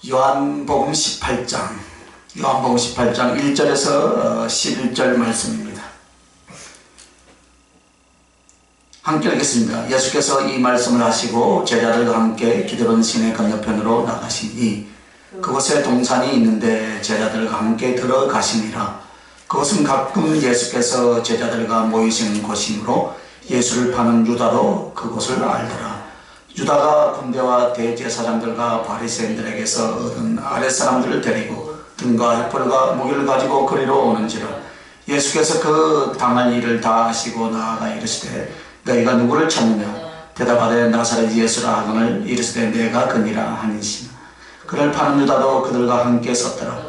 요한복음 18장 1절에서 11절 말씀입니다. 함께 읽겠습니다. 예수께서 이 말씀을 하시고 제자들과 함께 기드론 시내 건너편으로 나가시니 그곳에 동산이 있는데 제자들과 함께 들어가시니라. 그것은 가끔 예수께서 제자들과 모이시는 곳이므로 예수를 파는 유다도 그곳을 알더라. 유다가 군대와 대제사장들과 바리새인들에게서 얻은 아랫사람들을 데리고 등과 횃불과 무기를 가지고 그리로 오는지라. 예수께서 그 당할 일을 다 아시고 나아가 이르시되 너희가 누구를 찾느냐? 대답하되 나사렛 예수라 하거늘 이르시되 내가 그니라 하니시나. 그를 파는 유다도 그들과 함께 섰더라.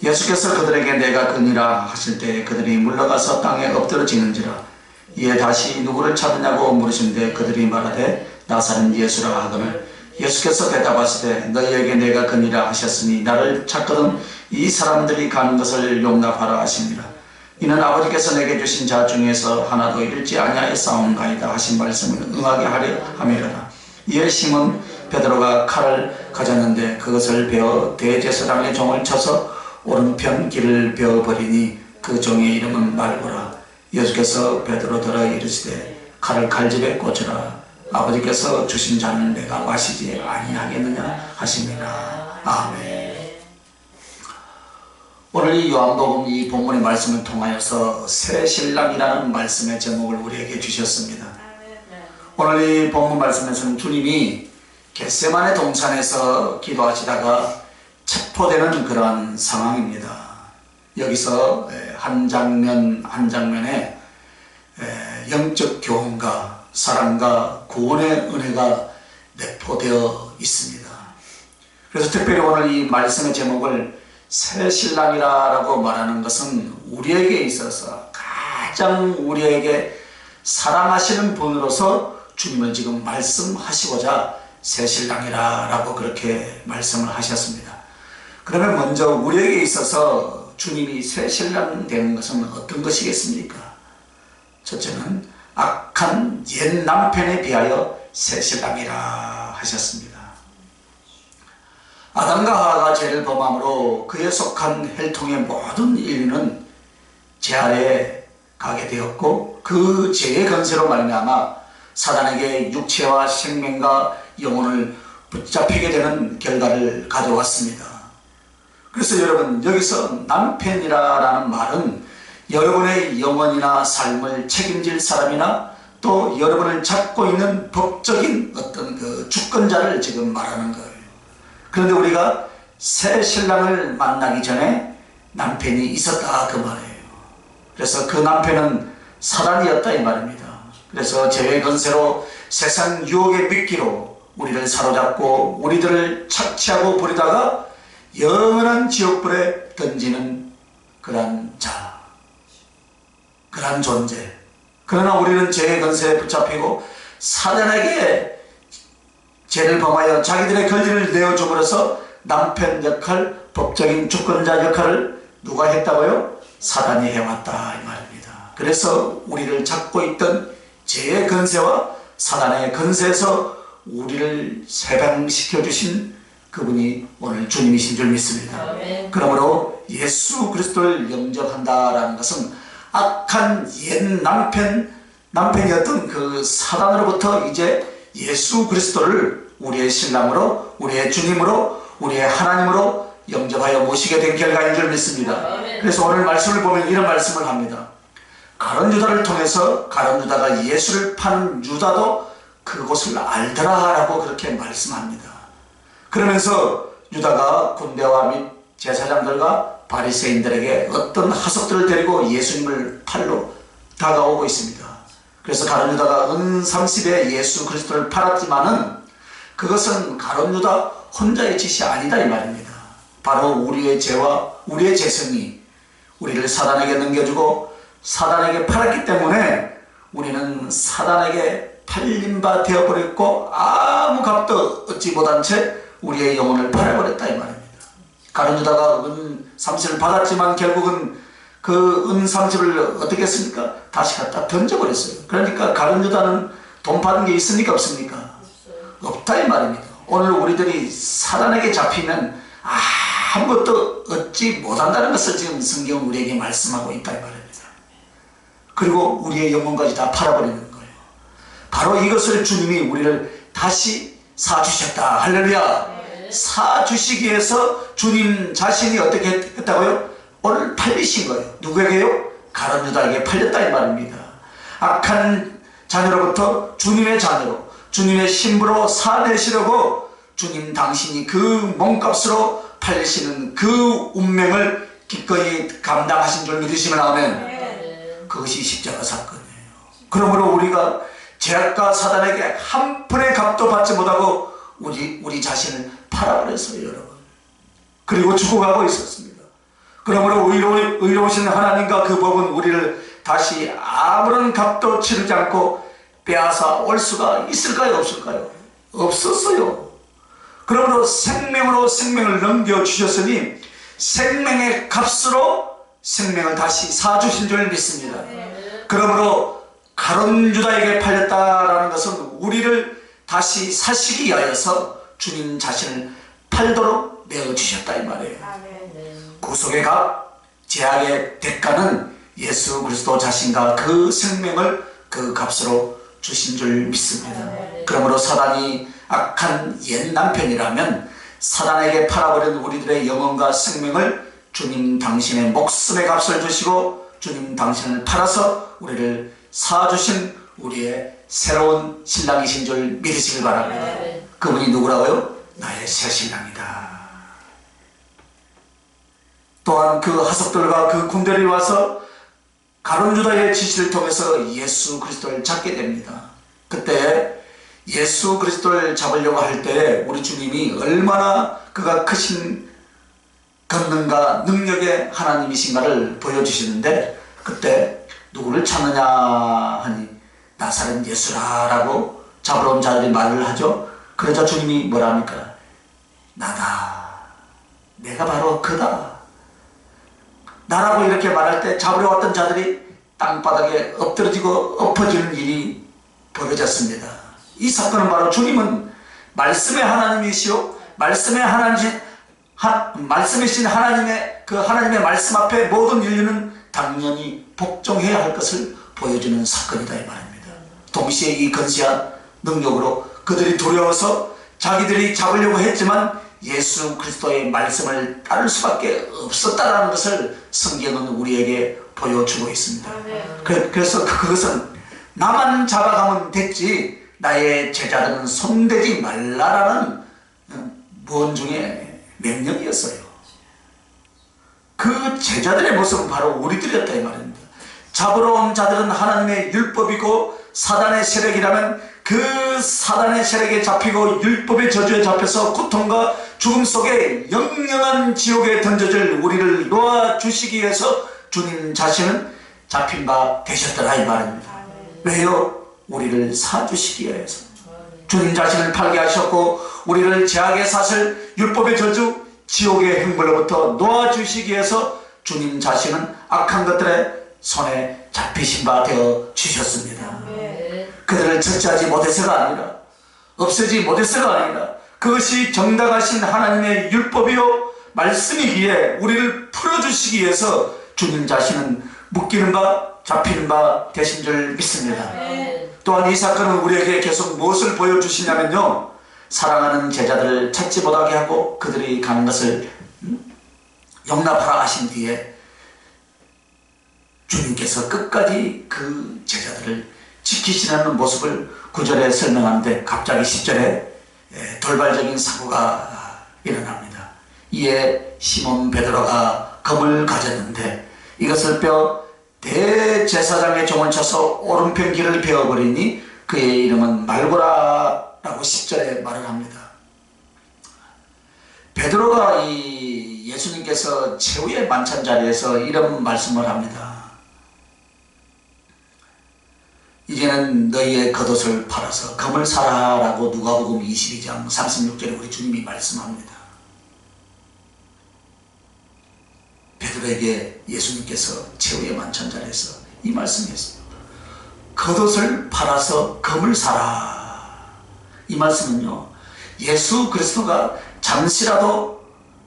예수께서 그들에게 내가 그니라 하실 때 그들이 물러가서 땅에 엎드러지는지라. 이에 다시 누구를 찾느냐고 물으신데 그들이 말하되 나사렛 예수라 하거늘 예수께서 대답하시되 너희에게 내가 그니라 하셨으니 나를 찾거든 이 사람들이 가는 것을 용납하라 하시니라. 이는 아버지께서 내게 주신 자 중에서 하나도 잃지 아니하였사온나이다 하신 말씀을 응하게 하려 함이로라. 이에 시몬 베드로가 칼을 가졌는데 그것을 베어 대제사장의 종을 쳐서 오른편 길을 베어버리니 그 종의 이름은 말고라. 예수께서 베드로더러 이르시되 칼을 칼집에 꽂으라. 아버지께서 주신 잔을 내가 마시지 아니하겠느냐 하시니라. 아멘. 오늘 이 요한복음 이 본문의 말씀을 통하여서 새 신랑이라는 말씀의 제목을 우리에게 주셨습니다. 오늘 이 본문 말씀에서는 주님이 겟세마네 동산에서 기도하시다가 체포되는 그러한 상황입니다. 여기서 한 장면 한 장면에 영적 교훈과 사랑과 구원의 은혜가 내포되어 있습니다. 그래서 특별히 오늘 이 말씀의 제목을 새 신랑이라고 말하는 것은 우리에게 있어서 가장 우리에게 사랑하시는 분으로서 주님을 지금 말씀하시고자 새 신랑이라고 그렇게 말씀을 하셨습니다. 그러면 먼저 우리에게 있어서 주님이 새 신랑 되는 것은 어떤 것이겠습니까? 첫째는 악한 옛 남편에 비하여 새 신랑이라 하셨습니다. 아담과 하와가 죄를 범함으로 그에 속한 혈통의 모든 인류는 죄 아래에 가게 되었고 그 죄의 건세로 말미암아 사단에게 육체와 생명과 영혼을 붙잡히게 되는 결과를 가져왔습니다. 그래서 여러분 여기서 남편이라는 말은 여러분의 영혼이나 삶을 책임질 사람이나 또 여러분을 잡고 있는 법적인 어떤 그 주권자를 지금 말하는 거예요. 그런데 우리가 새 신랑을 만나기 전에 남편이 있었다 그 말이에요. 그래서 그 남편은 사단이었다 이 말입니다. 그래서 죄의 건세로 세상 유혹의 미끼로 우리를 사로잡고 우리들을 착취하고 버리다가 영원한 지옥불에 던지는 그러한 자, 그러한 존재. 그러나 우리는 죄의 건세에 붙잡히고 사단에게 죄를 범하여 자기들의 권리를 내어줌으로써 남편 역할, 법적인 주권자 역할을 누가 했다고요? 사단이 해왔다 이 말입니다. 그래서 우리를 잡고 있던 죄의 건세와 사단의 건세에서 우리를 해방시켜 주신 그분이 오늘 주님이신 줄 믿습니다. 그러므로 예수 그리스도를 영접한다라는 것은 악한 옛 남편이었던 그 사단으로부터 이제 예수 그리스도를 우리의 신랑으로, 우리의 주님으로, 우리의 하나님으로 영접하여 모시게 된 결과인 줄 믿습니다. 그래서 오늘 말씀을 보면 이런 말씀을 합니다. 가룟 유다를 통해서 가룟 유다가 예수를 파는 유다도 그곳을 알더라 라고 그렇게 말씀합니다. 그러면서 유다가 군대와 및 제사장들과 바리새인들에게 어떤 하석들을 데리고 예수님을 팔러 다가오고 있습니다. 그래서 가룟 유다가 은 30에 예수 그리스도를 팔았지만은 그것은 가룟 유다 혼자의 짓이 아니다 이 말입니다. 바로 우리의 죄와 우리의 죄성이 우리를 사단에게 넘겨주고 사단에게 팔았기 때문에 우리는 사단에게 팔린 바 되어버렸고 아무 값도 얻지 못한 채 우리의 영혼을 팔아버렸다 이 말입니다. 가룟 유다가 은 30을 받았지만 결국은 그 은 30을 어떻게 했습니까? 다시 갖다 던져버렸어요. 그러니까 가룟 유다는 돈 받은 게 있습니까? 없습니까? 없다 이 말입니다. 오늘 우리들이 사단에게 잡히면 아무것도 얻지 못한다는 것을 지금 성경은 우리에게 말씀하고 있다 이 말입니다. 그리고 우리의 영혼까지 다 팔아버리는 거예요. 바로 이것을 주님이 우리를 다시 사주셨다. 할렐루야. 사주시기 위해서 주님 자신이 어떻게 했다고요? 오늘 팔리신 거예요. 누구에게요? 가룟 유다에게 팔렸다 이 말입니다. 악한 자녀로부터 주님의 자녀로, 주님의 신부로 사내시려고 주님 당신이 그 몸값으로 팔리시는 그 운명을 기꺼이 감당하신 줄 믿으시면 아멘. 그것이 십자가 사건이에요. 그러므로 우리가 죄악과 사단에게 한 푼의 값도 받지 못하고 우리 자신을 팔아버렸어요, 여러분. 그리고 죽어가고 있었습니다. 그러므로 의로우신 하나님과 그 법은 우리를 다시 아무런 값도 치르지 않고 빼앗아 올 수가 있을까요, 없을까요? 없었어요. 그러므로 생명으로 생명을 넘겨주셨으니 생명의 값으로 생명을 다시 사주신 줄 믿습니다. 그러므로 가룟 유다에게 팔렸다라는 것은 우리를 다시 사시기 위하여서 주님 자신을 팔도록 내어주셨다 이 말이에요. 구속의 값, 제약의 대가는 예수 그리스도 자신과 그 생명을 그 값으로 주신 줄 믿습니다. 그러므로 사단이 악한 옛 남편이라면 사단에게 팔아버린 우리들의 영혼과 생명을 주님 당신의 목숨의 값을 주시고 주님 당신을 팔아서 우리를 사주신 우리의 새로운 신랑이신 줄 믿으시길 바랍니다. 그분이 누구라고요? 나의 새 신랑이다. 또한 그 하석들과 그 군대들이 와서 가룟 유다의 지시를 통해서 예수 그리스도를 잡게 됩니다. 그때 예수 그리스도를 잡으려고 할 때 우리 주님이 얼마나 그가 크신 권능과 능력의 하나님이신가를 보여주시는데, 그때 누구를 찾느냐 하니 나사렛 예수라라고 잡으러 온 자들이 말을 하죠. 그러자 주님이 뭐라 합니까? 나다. 내가 바로 그다. 나라고 이렇게 말할 때 잡으러 왔던 자들이 땅바닥에 엎드러지고 엎어지는 일이 벌어졌습니다. 이 사건은 바로 주님은 말씀의 하나님이시오, 말씀이신 하나님의 그 하나님의 말씀 앞에 모든 인류는 당연히 복종해야 할 것을 보여주는 사건이다 이 말입니다. 동시에 이 건시한 능력으로 그들이 두려워서 자기들이 잡으려고 했지만 예수 그리스도의 말씀을 따를 수밖에 없었다는 것을 성경은 우리에게 보여주고 있습니다. 그래서 그것은 나만 잡아가면 됐지 나의 제자들은 손대지 말라라는 무언 중에 명령이었어요. 그 제자들의 모습은 바로 우리들이었다 이 말입니다. 잡으러 온 자들은 하나님의 율법이고 사단의 세력이라면 그 사단의 세력에 잡히고 율법의 저주에 잡혀서 고통과 죽음 속에 영영한 지옥에 던져질 우리를 놓아주시기 위해서 주님 자신은 잡힌 바 되셨더라 이 말입니다. 왜요? 우리를 사주시기 위해서. 주님 자신을 팔게 하셨고 우리를 죄악의 사슬, 율법의 저주, 지옥의 행벌로부터 놓아주시기 위해서 주님 자신은 악한 것들의 손에 잡히신 바 되어 주셨습니다. 그들을 처치하지 못해서가 아니라, 없애지 못해서가 아니라, 그것이 정당하신 하나님의 율법이요 말씀이기에 우리를 풀어주시기 위해서 주님 자신은 묶이는 바 잡히는 바 되신 줄 믿습니다. 또한 이 사건은 우리에게 계속 무엇을 보여주시냐면요, 사랑하는 제자들을 찾지 못하게 하고 그들이 가는 것을 용납하라 하신 뒤에 주님께서 끝까지 그 제자들을 지키시는 모습을 9절에 설명하는데 갑자기 10절에 돌발적인 사고가 일어납니다. 이에 시몬 베드로가 검을 가졌는데 이것을 빼어 대제사장의 종을 쳐서 오른편 귀를 베어버리니 그의 이름은 말고라라고 10절에 말을 합니다. 베드로가 이 예수님께서 최후의 만찬 자리에서 이런 말씀을 합니다. 이제는 너희의 겉옷을 팔아서 검을 사라라고 누가복음 22장 36절에 우리 주님이 말씀합니다. 베드로에게 예수님께서 최후의 만찬 자리에서 이 말씀이었어요. 겉옷을 팔아서 검을 사라. 이 말씀은요, 예수 그리스도가 잠시라도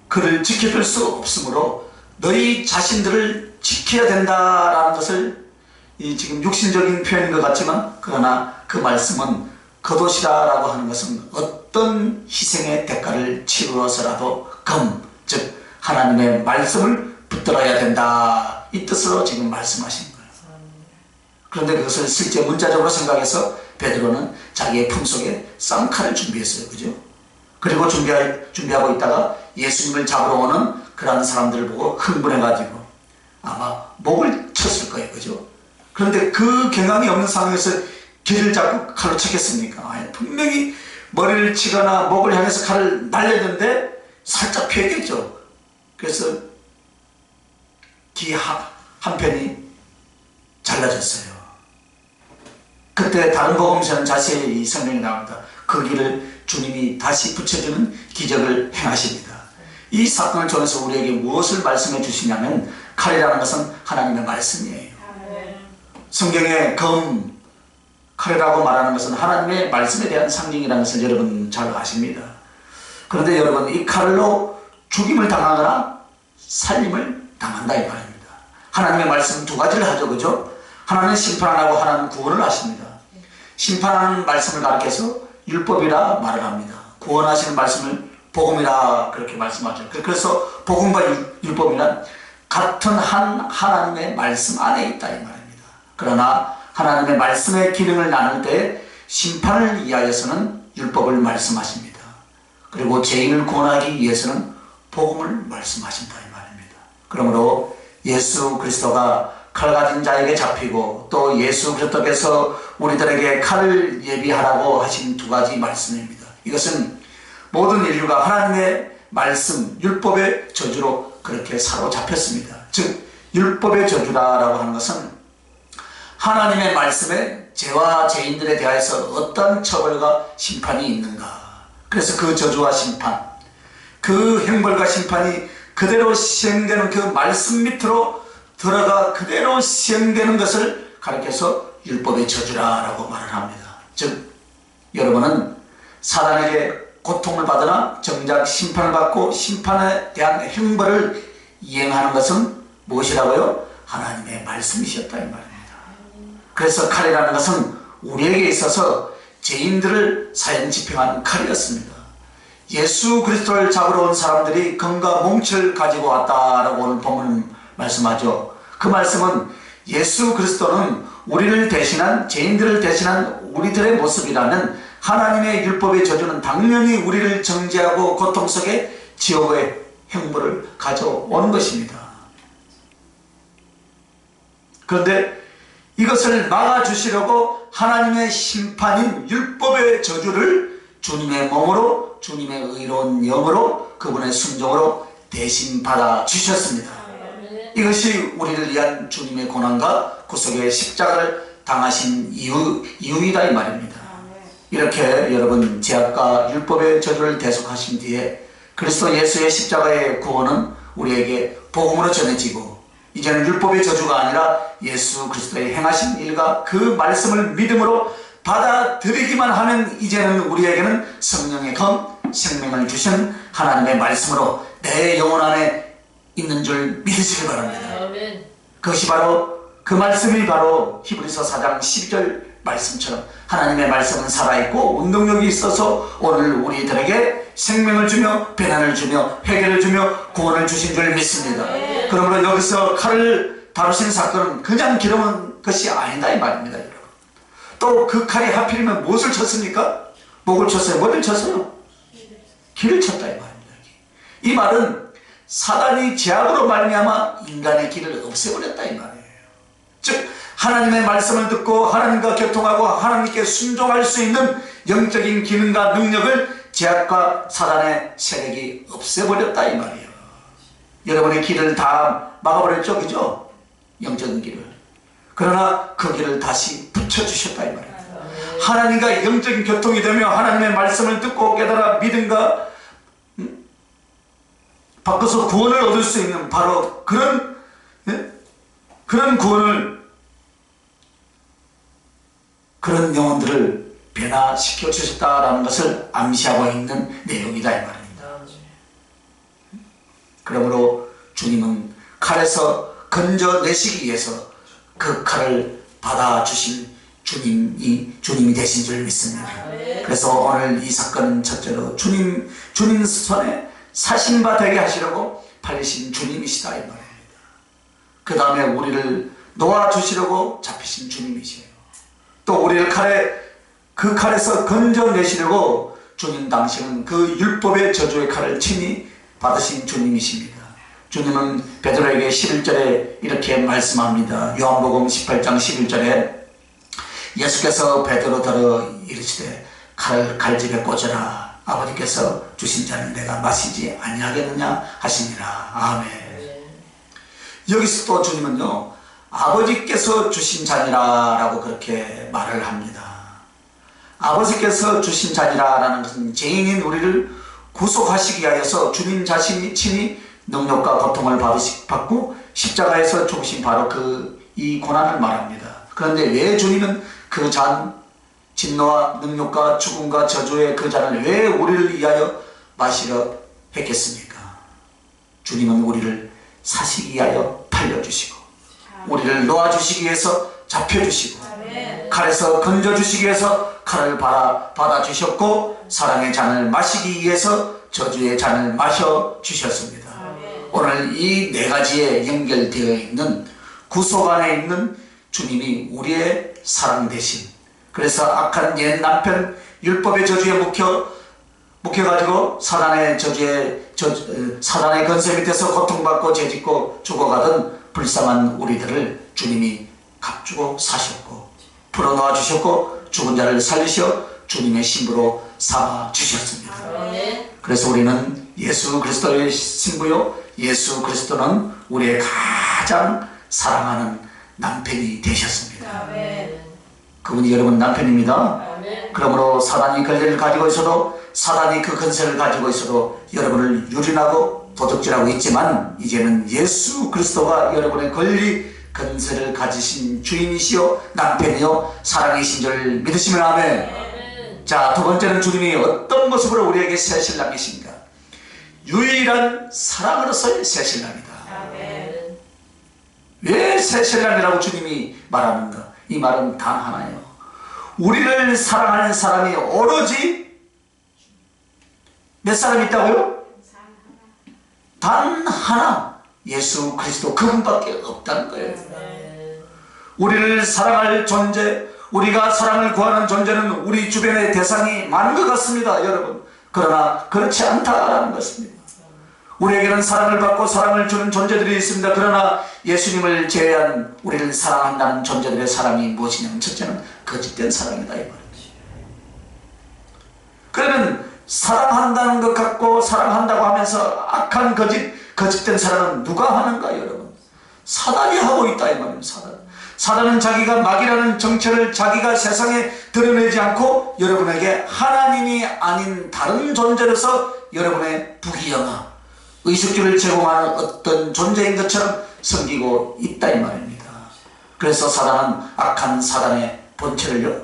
그를 지켜줄 수 없으므로 너희 자신들을 지켜야 된다라는 것을, 이 지금 육신적인 표현인 것 같지만 그러나 그 말씀은 겉옷이라고 하는 것은 어떤 희생의 대가를 치루어서라도 즉 하나님의 말씀을 붙들어야 된다, 이 뜻으로 지금 말씀하신 거예요. 그런데 그것을 실제 문자적으로 생각해서 베드로는 자기의 품속에 쌍칼을 준비했어요. 그죠? 그리고 준비하고 있다가 예수님을 잡으러 오는 그러한 사람들을 보고 흥분해가지고 아마 목을 쳤을 거예요. 그죠? 그런데 그 경황이 없는 상황에서 길을 잡고 칼로 쳤겠습니까? 분명히 머리를 치거나 목을 향해서 칼을 날렸는데 살짝 피했겠죠. 그래서 귀 한편이 잘라졌어요. 그때 다른 복음서는 자세히 설명이 나옵니다. 그 길을 주님이 다시 붙여주는 기적을 행하십니다. 이 사건을 통해서 우리에게 무엇을 말씀해 주시냐면, 칼이라는 것은 하나님의 말씀이에요. 성경의 칼이라고 말하는 것은 하나님의 말씀에 대한 상징이라는 것을 여러분 잘 아십니다. 그런데 여러분, 이 칼로 죽임을 당하거나 살림을 당한다 이 말입니다. 하나님의 말씀 두 가지를 하죠. 그죠? 하나는 심판하고 하나는 구원을 하십니다. 심판하는 말씀을 가르쳐서 율법이라 말을 합니다. 구원하시는 말씀을 복음이라 그렇게 말씀하죠. 그래서 복음과 율법이란 같은 하나님의 말씀 안에 있다 이 말입니다. 그러나 하나님의 말씀의 기능을 나눌 때 심판을 위하여서는 율법을 말씀하십니다. 그리고 죄인을 구원하기 위해서는 복음을 말씀하신다 이 말입니다. 그러므로 예수 그리스도가 칼 가진 자에게 잡히고 또 예수 그리스도께서 우리들에게 칼을 예비하라고 하신 두 가지 말씀입니다. 이것은 모든 인류가 하나님의 말씀, 율법의 저주로 그렇게 사로잡혔습니다. 즉 율법의 저주라고 하는 것은 하나님의 말씀에 죄와 죄인들에 대하여서 어떤 처벌과 심판이 있는가, 그래서 그 저주와 심판, 그 형벌과 심판이 그대로 시행되는 그 말씀 밑으로 들어가 그대로 시행되는 것을 가리켜서 율법의 저주라고 말을 합니다. 즉 여러분은 사단에게 고통을 받으나 정작 심판을 받고 심판에 대한 형벌을 이행하는 것은 무엇이라고요? 하나님의 말씀이셨다 이 말입니다. 그래서 칼이라는 것은 우리에게 있어서 죄인들을 사형 집행하는 칼이었습니다. 예수 그리스도를 잡으러 온 사람들이 금과 몽치를 가지고 왔다라고 오늘 본문은 말씀하죠. 그 말씀은 예수 그리스도는 우리를 대신한, 죄인들을 대신한 우리들의 모습이라면 하나님의 율법의 저주는 당연히 우리를 정죄하고 고통 속에 지옥의 형벌을 가져오는 것입니다. 그런데 이것을 막아주시려고 하나님의 심판인 율법의 저주를 주님의 몸으로, 주님의 의로운 영으로, 그분의 순종으로 대신 받아주셨습니다. 이것이 우리를 위한 주님의 고난과 구속의 십자가를 당하신 이유이다 이 말입니다. 이렇게 여러분 죄악과 율법의 저주를 대속하신 뒤에 그리스도 예수의 십자가의 구원은 우리에게 복음으로 전해지고, 이제는 율법의 저주가 아니라 예수 그리스도의 행하신 일과 그 말씀을 믿음으로 받아들이기만 하면 이제는 우리에게는 성령의 생명을 주신 하나님의 말씀으로 내 영혼 안에 있는 줄 믿으시기 바랍니다. 그것이 바로, 그 말씀이 바로 히브리서 4장 12절 말씀처럼 하나님의 말씀은 살아있고 운동력이 있어서 오늘 우리들에게 생명을 주며 변화를 주며 회개를 주며 구원을 주신 줄 믿습니다. 그러므로 여기서 칼을 다루신 사건은 그냥 기름은 것이 아니다 이 말입니다. 또 그 칼이 하필이면 무엇을 쳤습니까? 목을 쳤어요? 머리를 쳤어요? 길을 쳤다 이 말입니다. 이 말은 사단이 죄악으로 말미암아 인간의 길을 없애버렸다 이 말이에요. 즉 하나님의 말씀을 듣고 하나님과 교통하고 하나님께 순종할 수 있는 영적인 기능과 능력을 죄악과 사단의 세력이 없애버렸다 이 말이에요. 여러분의 길을 다 막아버렸죠, 그죠? 영적인 길을. 그러나 그 길을 다시 붙여주셨다 이 말이에요. 하나님과 영적인 교통이 되며 하나님의 말씀을 듣고 깨달아 믿음과 바꿔서 구원을 얻을 수 있는 바로 그런 구원을, 그런 영혼들을 변화시켜 주셨다라는 것을 암시하고 있는 내용이다 이 말입니다. 그러므로 주님은 칼에서 건져내시기 위해서 그 칼을 받아주신 주님이 되신 줄 믿습니다. 그래서 오늘 이 사건은 첫째로 주님 손에 사신 바 되게 하시려고 팔리신 주님이시다 이 말입니다. 그 다음에 우리를 놓아주시려고 잡히신 주님이시에요. 또 우리를 그 칼에서 건져내시려고 주님 당신은 그 율법의 저주의 칼을 친히 받으신 주님이십니다. 주님은 베드로에게 11절에 이렇게 말씀합니다. 요한복음 18장 11절에 예수께서 베드로더러 이르시되 칼을 칼집에 꽂으라. 아버지께서 주신 잔을 내가 마시지 아니하겠느냐 하시니라. 아멘. 여기서 또 주님은요, 아버지께서 주신 잔이라 라고 그렇게 말을 합니다. 아버지께서 주신 잔이라 라는 것은 죄인인 우리를 구속하시기 위하여서 주님 자신이 친히 능력과 고통을 받고 십자가에서 죽으신 바로 이 고난을 말합니다. 그런데 왜 주님은 그 잔, 진노와 능력과 죽음과 저주의 그 잔을 왜 우리를 위하여 마시려 했겠습니까? 주님은 우리를 사시기 위하여 팔려주시고 우리를 놓아주시기 위해서 잡혀주시고 칼에서 건져주시기 위해서 칼을 받아주셨고 사랑의 잔을 마시기 위해서 저주의 잔을 마셔주셨습니다. 오늘 이 네 가지에 연결되어 있는 구속 안에 있는 주님이 우리의 사랑 대신, 그래서 악한 옛 남편 율법의 저주에 묵혀가지고 사단의 건세 밑에서 고통받고 죄짓고 죽어가던 불쌍한 우리들을 주님이 값주고 사셨고 풀어놓아 주셨고 죽은 자를 살리셔 주님의 신부로 삼아 주셨습니다. 그래서 우리는 예수 그리스도의 신부요, 예수 그리스도는 우리의 가장 사랑하는 남편이 되셨습니다. 그분이 여러분 남편입니다. 그러므로 사단이 권리를 가지고 있어도, 사단이 그 건세를 가지고 있어도 여러분을 유린하고 도둑질하고 있지만 이제는 예수 그리스도가 여러분의 권리 건세를 가지신 주인이시요 남편이요 사랑이신 줄 믿으시면 아멘. 자, 두 번째는 주님이 어떤 모습으로 우리에게 새 신랑이신가? 유일한 사랑으로서의 새 신랑이다. 왜 새 신랑이라고 주님이 말하는가? 이 말은 단 하나예요. 우리를 사랑하는 사람이 오로지 몇 사람이 있다고요? 단 하나, 예수 그리스도 그분밖에 없다는 거예요. 우리를 사랑할 존재, 우리가 사랑을 구하는 존재는 우리 주변의 대상이 많은 것 같습니다, 여러분. 그러나 그렇지 않다라는 것입니다. 우리에게는 사랑을 받고 사랑을 주는 존재들이 있습니다. 그러나 예수님을 제외한 우리를 사랑한다는 존재들의 사랑이 무엇이냐면 첫째는 거짓된 사랑이다 이 말입니다. 그러면 사랑한다는 것 같고 사랑한다고 하면서 악한 거짓된 사랑은 누가 하는가 여러분? 사단이 하고 있다 이 말입니다. 사단은 자기가 막이라는 정체를 자기가 세상에 드러내지 않고 여러분에게 하나님이 아닌 다른 존재로서 여러분의 부귀영화, 의식주를 제공하는 어떤 존재인 것처럼 섬기고 있다 이 말입니다. 그래서 사단은 악한 사단의 본체를요,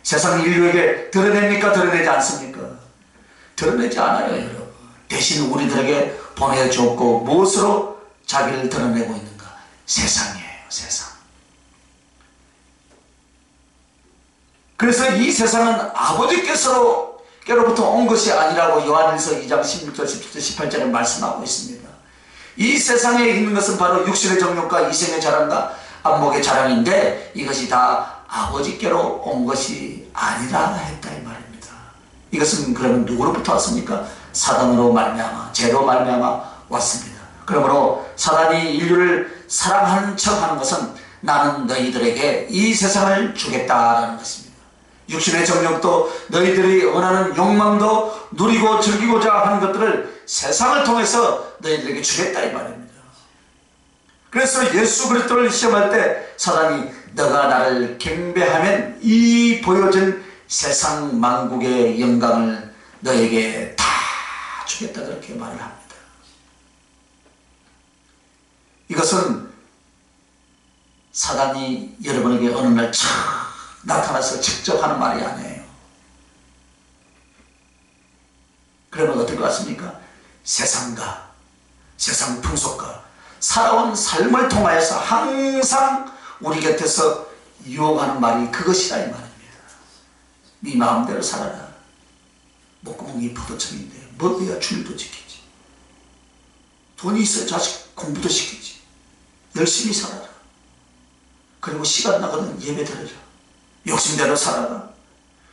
세상 인류에게 드러냅니까? 드러내지 않습니까? 드러내지 않아요 여러분. 대신 우리들에게 보내주었고 무엇으로 자기를 드러내고 있는가? 세상이에요, 세상. 그래서 이 세상은 아버지께로부터 온 것이 아니라고 요한일서 2장 16절, 17절, 18절에 말씀하고 있습니다. 이 세상에 있는 것은 바로 육신의 정욕과 이생의 자랑과 안목의 자랑인데 이것이 다 아버지께로 온 것이 아니라 했다 이 말입니다. 이것은 그러면 누구로부터 왔습니까? 사단으로 말미암아, 죄로 말미암아 왔습니다. 그러므로 사단이 인류를 사랑하는 척하는 것은 나는 너희들에게 이 세상을 주겠다라는 것입니다. 육신의 정욕도 너희들이 원하는 욕망도 누리고 즐기고자 하는 것들을 세상을 통해서 너희들에게 주겠다 이 말입니다. 그래서 예수 그리스도를 시험할 때 사단이 너가 나를 경배하면 이 보여진 세상 만국의 영광을 너에게 다 주겠다 그렇게 말을 합니다. 이것은 사단이 여러분에게 어느 날 나타나서 직접 하는 말이 아니에요. 그러면 어떨 것 같습니까? 세상과 세상 풍속과 살아온 삶을 통하여서 항상 우리 곁에서 유혹하는 말이 그것이라 이 말입니다. 네 마음대로 살아라. 목구멍이 포도청인데 먹어야 주일도 지키지. 돈이 있어야 자식 공부도 시키지. 열심히 살아라. 그리고 시간 나거든 예배 드려라. 욕심대로 살아라.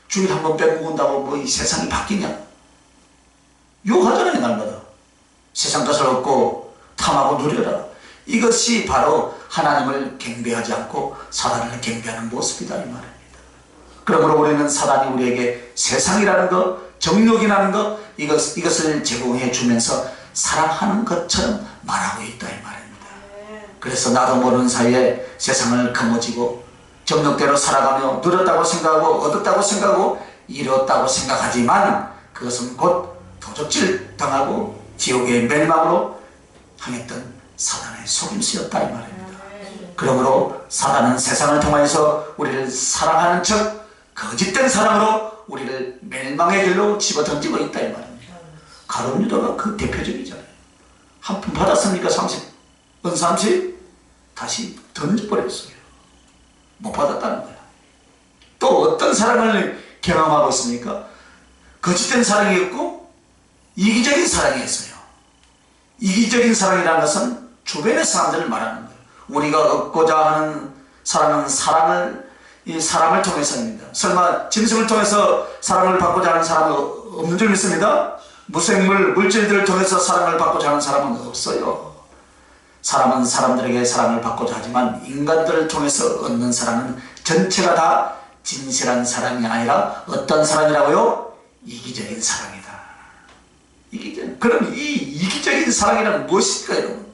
주일 한 번 빼먹는다고 뭐 이 세상이 바뀌냐? 욕하잖아요 날마다. 세상 것을 얻고 탐하고 누려라. 이것이 바로 하나님을 경배하지 않고 사단을 경배하는 모습이다 이 말입니다. 그러므로 우리는 사단이 우리에게 세상이라는 것, 정욕이라는 것, 이것을 제공해 주면서 사랑하는 것처럼 말하고 있다 이 말입니다. 그래서 나도 모르는 사이에 세상을 거머쥐고 정욕대로 살아가며 누렸다고 생각하고 얻었다고 생각하고 이뤘다고 생각하지만 그것은 곧 도적질 당하고 지옥의 멸망으로 향했던 사단의 속임수였다 이 말입니다. 그러므로 사단은 세상을 통하여서 우리를 사랑하는 척 거짓된 사랑으로 우리를 멸망의 길로 집어던지고 있다 이 말입니다. 가룟 유다가 그 대표적이잖아요. 한 푼 받았습니까? 30? 다시 던져버렸어요. 못 받았다는 거야. 또 어떤 사랑을 경험하고 있습니까? 거짓된 사랑이었고 이기적인 사랑이었어요. 이기적인 사랑이라는 것은 주변의 사람들을 말하는 거예요. 우리가 얻고자 하는 사랑은 이 사람을 통해서입니다. 설마 짐승을 통해서 사랑을 받고자 하는 사람은 없는 줄 믿습니다? 무생물, 물질들을 통해서 사랑을 받고자 하는 사람은 없어요. 사람은 사람들에게 사랑을 받고자 하지만 인간들을 통해서 얻는 사랑은 전체가 다 진실한 사랑이 아니라 어떤 사랑이라고요? 이기적인 사랑이다. 그럼 이 이기적인 사랑이란 무엇일까요, 여러분?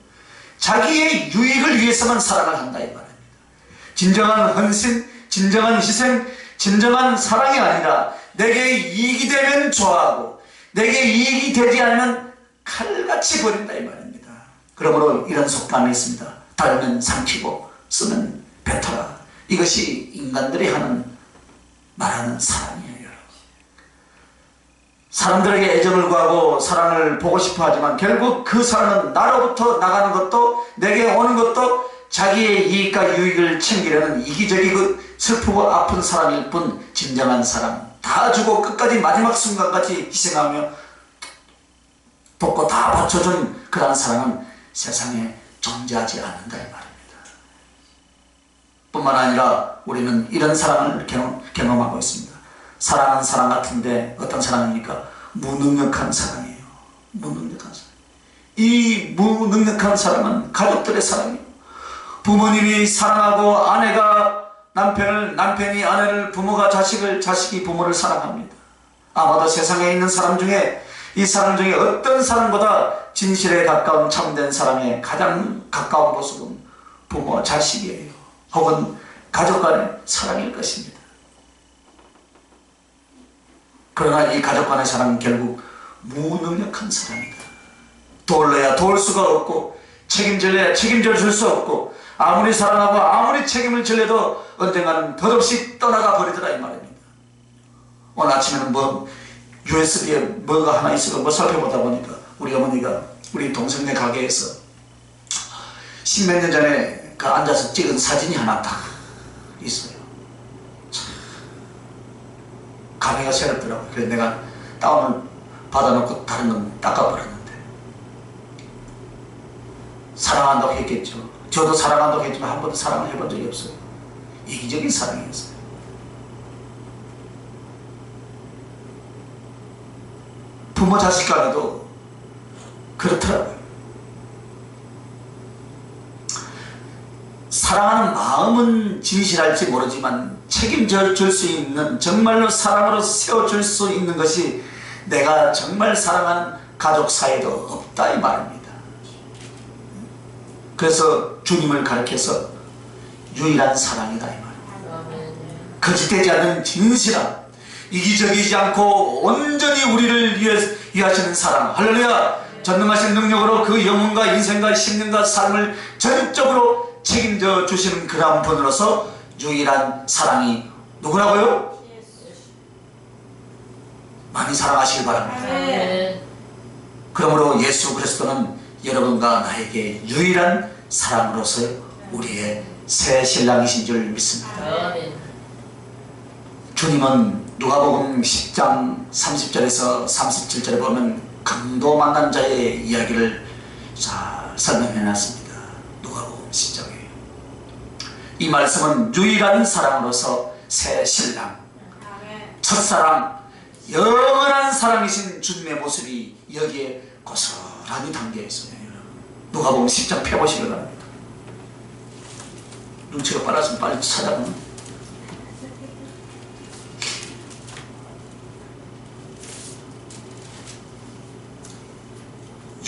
자기의 유익을 위해서만 사랑을 한다 이 말입니다. 진정한 헌신, 진정한 희생, 진정한 사랑이 아니라 내게 이익이 되면 좋아하고 내게 이익이 되지 않으면 칼같이 버린다 이 말입니다. 그러므로 이런 속담이 있습니다. 달면 삼키고 쓰면 뱉어라. 이것이 인간들이 말하는 사랑이에요. 사람들에게 애정을 구하고 사랑을 보고 싶어 하지만 결국 그 사랑은 나로부터 나가는 것도 내게 오는 것도 자기의 이익과 유익을 챙기려는 이기적이고 슬프고 아픈 사랑일 뿐 진정한 사랑, 다 주고 끝까지 마지막 순간까지 희생하며 돕고 다 바쳐준 그러한 사랑은 세상에 존재하지 않는다 이 말입니다. 뿐만 아니라 우리는 이런 사랑을 경험하고 있습니다. 사랑은 사랑 같은데 어떤 사랑입니까? 무능력한 사랑이에요. 무능력한 사랑. 이 무능력한 사랑은 가족들의 사랑이에요. 부모님이 사랑하고 아내가 남편을, 남편이 아내를, 부모가 자식을, 자식이 부모를 사랑합니다. 아마도 세상에 있는 사람 중에 이 사랑 중에 어떤 사랑보다 진실에 가까운 참된 사랑의 가장 가까운 모습은 부모, 자식이에요. 혹은 가족 간의 사랑일 것입니다. 그러나 이 가족 간의 사랑은 결국 무능력한 사랑이다. 도울래야 도울 수가 없고 책임질래야 책임져 줄 수 없고 아무리 사랑하고 아무리 책임을 질래도 언젠가는 덧없이 떠나가 버리더라 이 말입니다. 오늘 아침에는 USB에 뭐가 하나 있어서 살펴보다 보니까 우리 어머니가 우리 동생네 가게에서 10몇 년 전에 그 앉아서 찍은 사진이 하나 딱 있어요. 감회가 새롭더라고요. 그래서 내가 다운을 받아놓고 다른 건 닦아버렸는데 사랑한다고 했겠죠. 저도 사랑한다고 했지만 한 번도 사랑을 해본 적이 없어요. 이기적인 사랑이었어요. 부모 자식 간에도 그렇더라고요. 사랑하는 마음은 진실할지 모르지만 책임져 줄 수 있는, 정말로 사랑으로 세워줄 수 있는 것이 내가 정말 사랑하는 가족 사이도 없다 이 말입니다. 그래서 주님을 가리켜서 유일한 사랑이다 이 말입니다. 거짓되지 않는 진실한, 이기적이지 않고 온전히 우리를 위하시는 사랑, 할렐루야. 전능하신 능력으로 그 영혼과 인생과 심령과 삶을 전적으로 책임져 주시는 그러한 분으로서 유일한 사랑이 누구라고요? 많이 사랑하시기 바랍니다. 그러므로 예수 그리스도는 여러분과 나에게 유일한 사랑으로서 우리의 새 신랑이신 줄 믿습니다. 주님은 누가복음 10장 30절에서 37절에 보면 강도 만난 자의 이야기를 잘 설명해 놨습니다. 누가복음 10장에 이 말씀은 유일한 사랑으로서 새 신랑, 첫사랑, 영원한 사랑이신 주님의 모습이 여기에 고스란히 담겨 있어요. 누가복음 10장 펴보시기 바랍니다. 눈치가 빨라서 빨리 찾아보면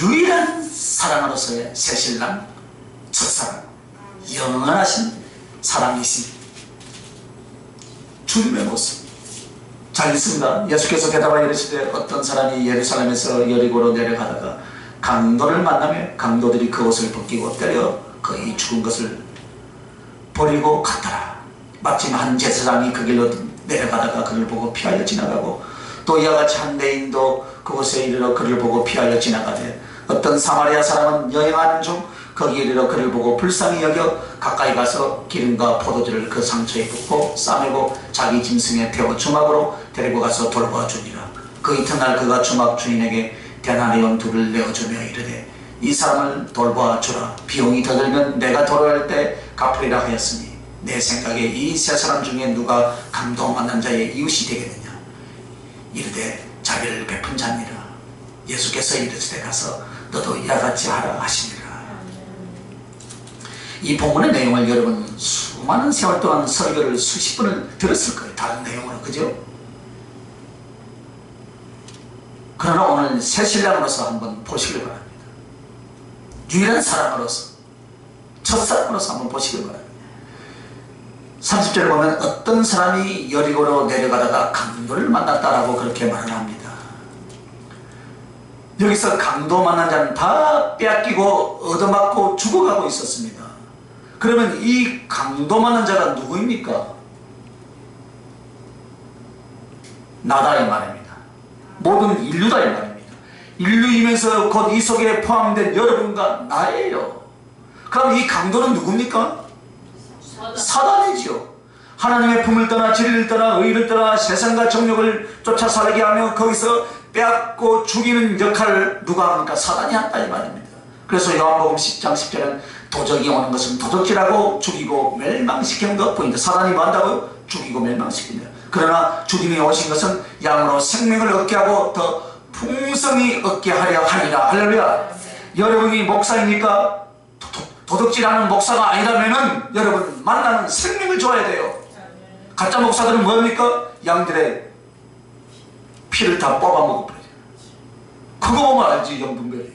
유일한 사랑으로서의 새신랑, 첫사랑, 영원하신 사랑이신 주님의 모습. 잘 있습니다. 예수께서 대답하여 이르시되 어떤 사람이 예루살렘에서 여리고로 내려가다가 강도를 만나며 강도들이 그 옷을 벗기고 때려 거의 죽은 것을 버리고 갔더라. 마침 한 제사장이 그 길로 내려가다가 그를 보고 피하여 지나가고 또 이와 같이 한 레인도 그곳에 이르러 그를 보고 피하여 지나가되 어떤 사마리아 사람은 여행하는 중 거기에 이르러 그를 보고 불쌍히 여겨 가까이 가서 기름과 포도주를 그 상처에 붓고 싸매고 자기 짐승에 태워 주막으로 데리고 가서 돌보아주니라. 그 이튿날 그가 주막 주인에게 데나리온 둘을 내어주며 이르되 이 사람을 돌보아주라. 비용이 더 들면 내가 돌아올 때 갚으리라 하였으니 내 생각에 이 세 사람 중에 누가 강도 만난 자의 이웃이 되겠느냐. 이르되 자비를 베푼 자니라. 예수께서 이르시되 가서 너도 이와 같이 하라 하시니라. 이 본문의 내용을 여러분 수많은 세월 동안 설교를 수십 번을 들었을 거예요. 다른 내용으로, 그죠? 그러나 오늘 새 신랑으로서 한번 보시길 바랍니다. 유일한 사랑으로서, 첫사랑으로서 한번 보시길 바랍니다. 30절에 보면 어떤 사람이 여리고로 내려가다가 강도를 만났다라고 그렇게 말을 합니다. 여기서 강도 만난 자는 다 빼앗기고 얻어맞고 죽어가고 있었습니다. 그러면 이 강도 만난 자가 누구입니까? 나다 이 말입니다. 모든 인류다 이 말입니다. 인류이면서 곧 이 속에 포함된 여러분과 나예요. 그럼 이 강도는 누굽니까? 사단이지요. 하나님의 품을 떠나 진리를 떠나 의를 떠나 세상과 정욕을 쫓아 살게 하며 거기서 빼앗고 죽이는 역할을 누가 합니까? 사단이 한다 이 말입니다. 그래서 요한복음 10장 10절은 도적이 오는 것은 도적질하고 죽이고 멸망시키는 것뿐인데 사단이 뭐 한다고요? 죽이고 멸망시킨다. 그러나 주님이 오신 것은 양으로 생명을 얻게 하고 더 풍성히 얻게 하려 하니라. 할렐루야. 여러분이 목사입니까? 도둑질하는 목사가 아니라면은 여러분 만나는 생명을 줘야 돼요. 가짜 목사들은 뭡니까? 양들의 피를 다 뽑아먹어버려요. 그거 보면 알지, 영분별이.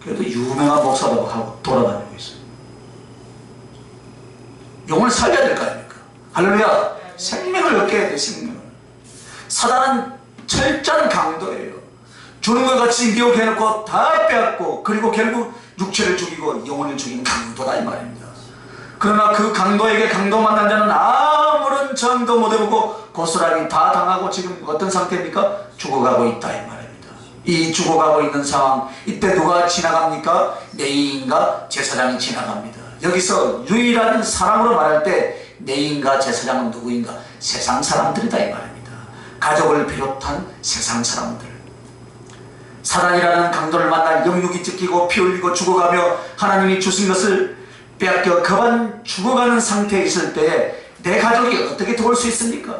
그래도 유명한 목사라고 하고 돌아다니고 있어요. 영혼을 살려야 될 거 아닙니까? 할렐루야. 생명을 얻게 해야 돼, 생명을. 사단은 철저한 강도예요. 주는 것 같이 미혹해놓고 다 빼앗고 그리고 결국 육체를 죽이고 영혼을 죽이는 강도다 이 말입니다. 그러나 그 강도에게 강도 만난 자는 아무런 저항도 못 해보고 고스란히 다 당하고 지금 어떤 상태입니까? 죽어가고 있다 이 말입니다. 이 죽어가고 있는 상황, 이때 누가 지나갑니까? 레위인과 제사장이 지나갑니다. 여기서 유일한 사랑으로 말할 때 레위인과 제사장은 누구인가? 세상 사람들이다 이 말입니다. 가족을 비롯한 세상 사람들. 사단이라는 강도를 만나 영육이 찢기고 피 흘리고 죽어가며 하나님이 주신 것을 빼앗겨 그만 죽어가는 상태에 있을 때에 내 가족이 어떻게 도울 수 있습니까?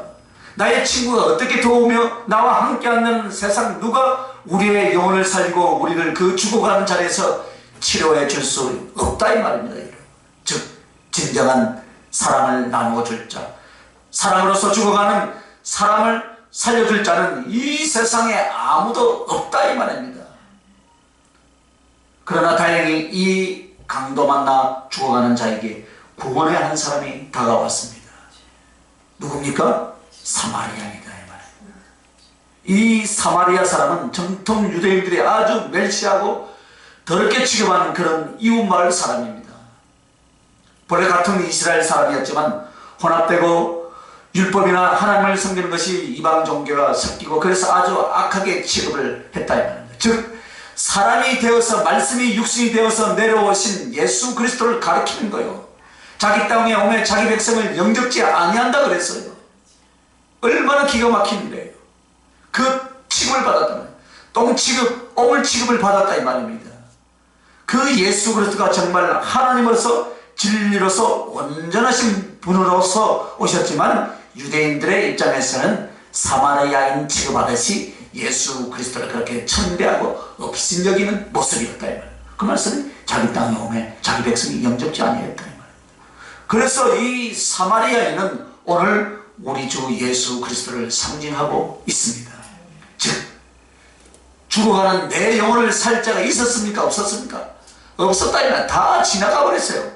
나의 친구가 어떻게 도우며 나와 함께 앉는 세상 누가 우리의 영혼을 살리고 우리를 그 죽어가는 자리에서 치료해 줄 수 없다 이 말입니다. 즉 진정한 사랑을 나누어 줄 자, 사랑으로서 죽어가는 사람을 살려줄 자는 이 세상에 아무도 없다 이 말입니다. 그러나 다행히 이 강도 만나 죽어가는 자에게 구원의 한 사람이 다가왔습니다. 누굽니까? 사마리아이다 이 말입니다. 이 사마리아 사람은 정통 유대인들이 아주 멸시하고 더럽게 취급하는 그런 이웃마을 사람입니다. 본래 같은 이스라엘 사람이었지만 혼합되고 율법이나 하나님을 섬기는 것이 이방 종교와 섞이고 그래서 아주 악하게 취급을 했다 이 말입니다. 즉 사람이 되어서 말씀이 육신이 되어서 내려오신 예수 그리스도를 가리키는 거예요. 자기 땅에 오면 자기 백성을 영접지 아니한다 그랬어요. 얼마나 기가 막힌 일이에요. 그 취급을 받았다는, 똥 취급, 오물 취급을 받았다 이 말입니다. 그 예수 그리스도가 정말 하나님으로서 진리로서 온전하신 분으로서 오셨지만 유대인들의 입장에서는 사마리아인 취급하듯이 예수 그리스도를 그렇게 천대하고 업신여기는 모습이었다 이 말이에요. 그 말씀은 자기 땅에 오면 자기 백성이 영접지 아니했다 이 말이에요. 그래서 이 사마리아인은 오늘 우리 주 예수 그리스도를 상징하고 있습니다. 즉 죽어가는 내 영혼을 살 자가 있었습니까? 없었습니까? 없었다 이 말이에요. 다 지나가 버렸어요.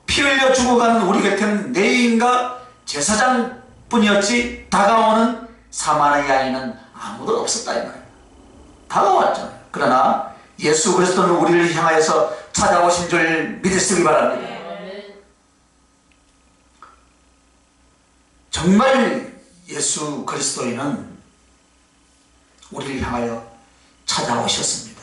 피 흘려 죽어가는 우리 곁에는 레위인과 제사장뿐이었지 다가오는 사마리아인은 아무도 없었다 이 말이에요. 다가왔잖아요. 그러나 예수 그리스도는 우리를 향하여서 찾아오신 줄 믿으시기 바랍니다. 정말 예수 그리스도인은 우리를 향하여 찾아오셨습니다.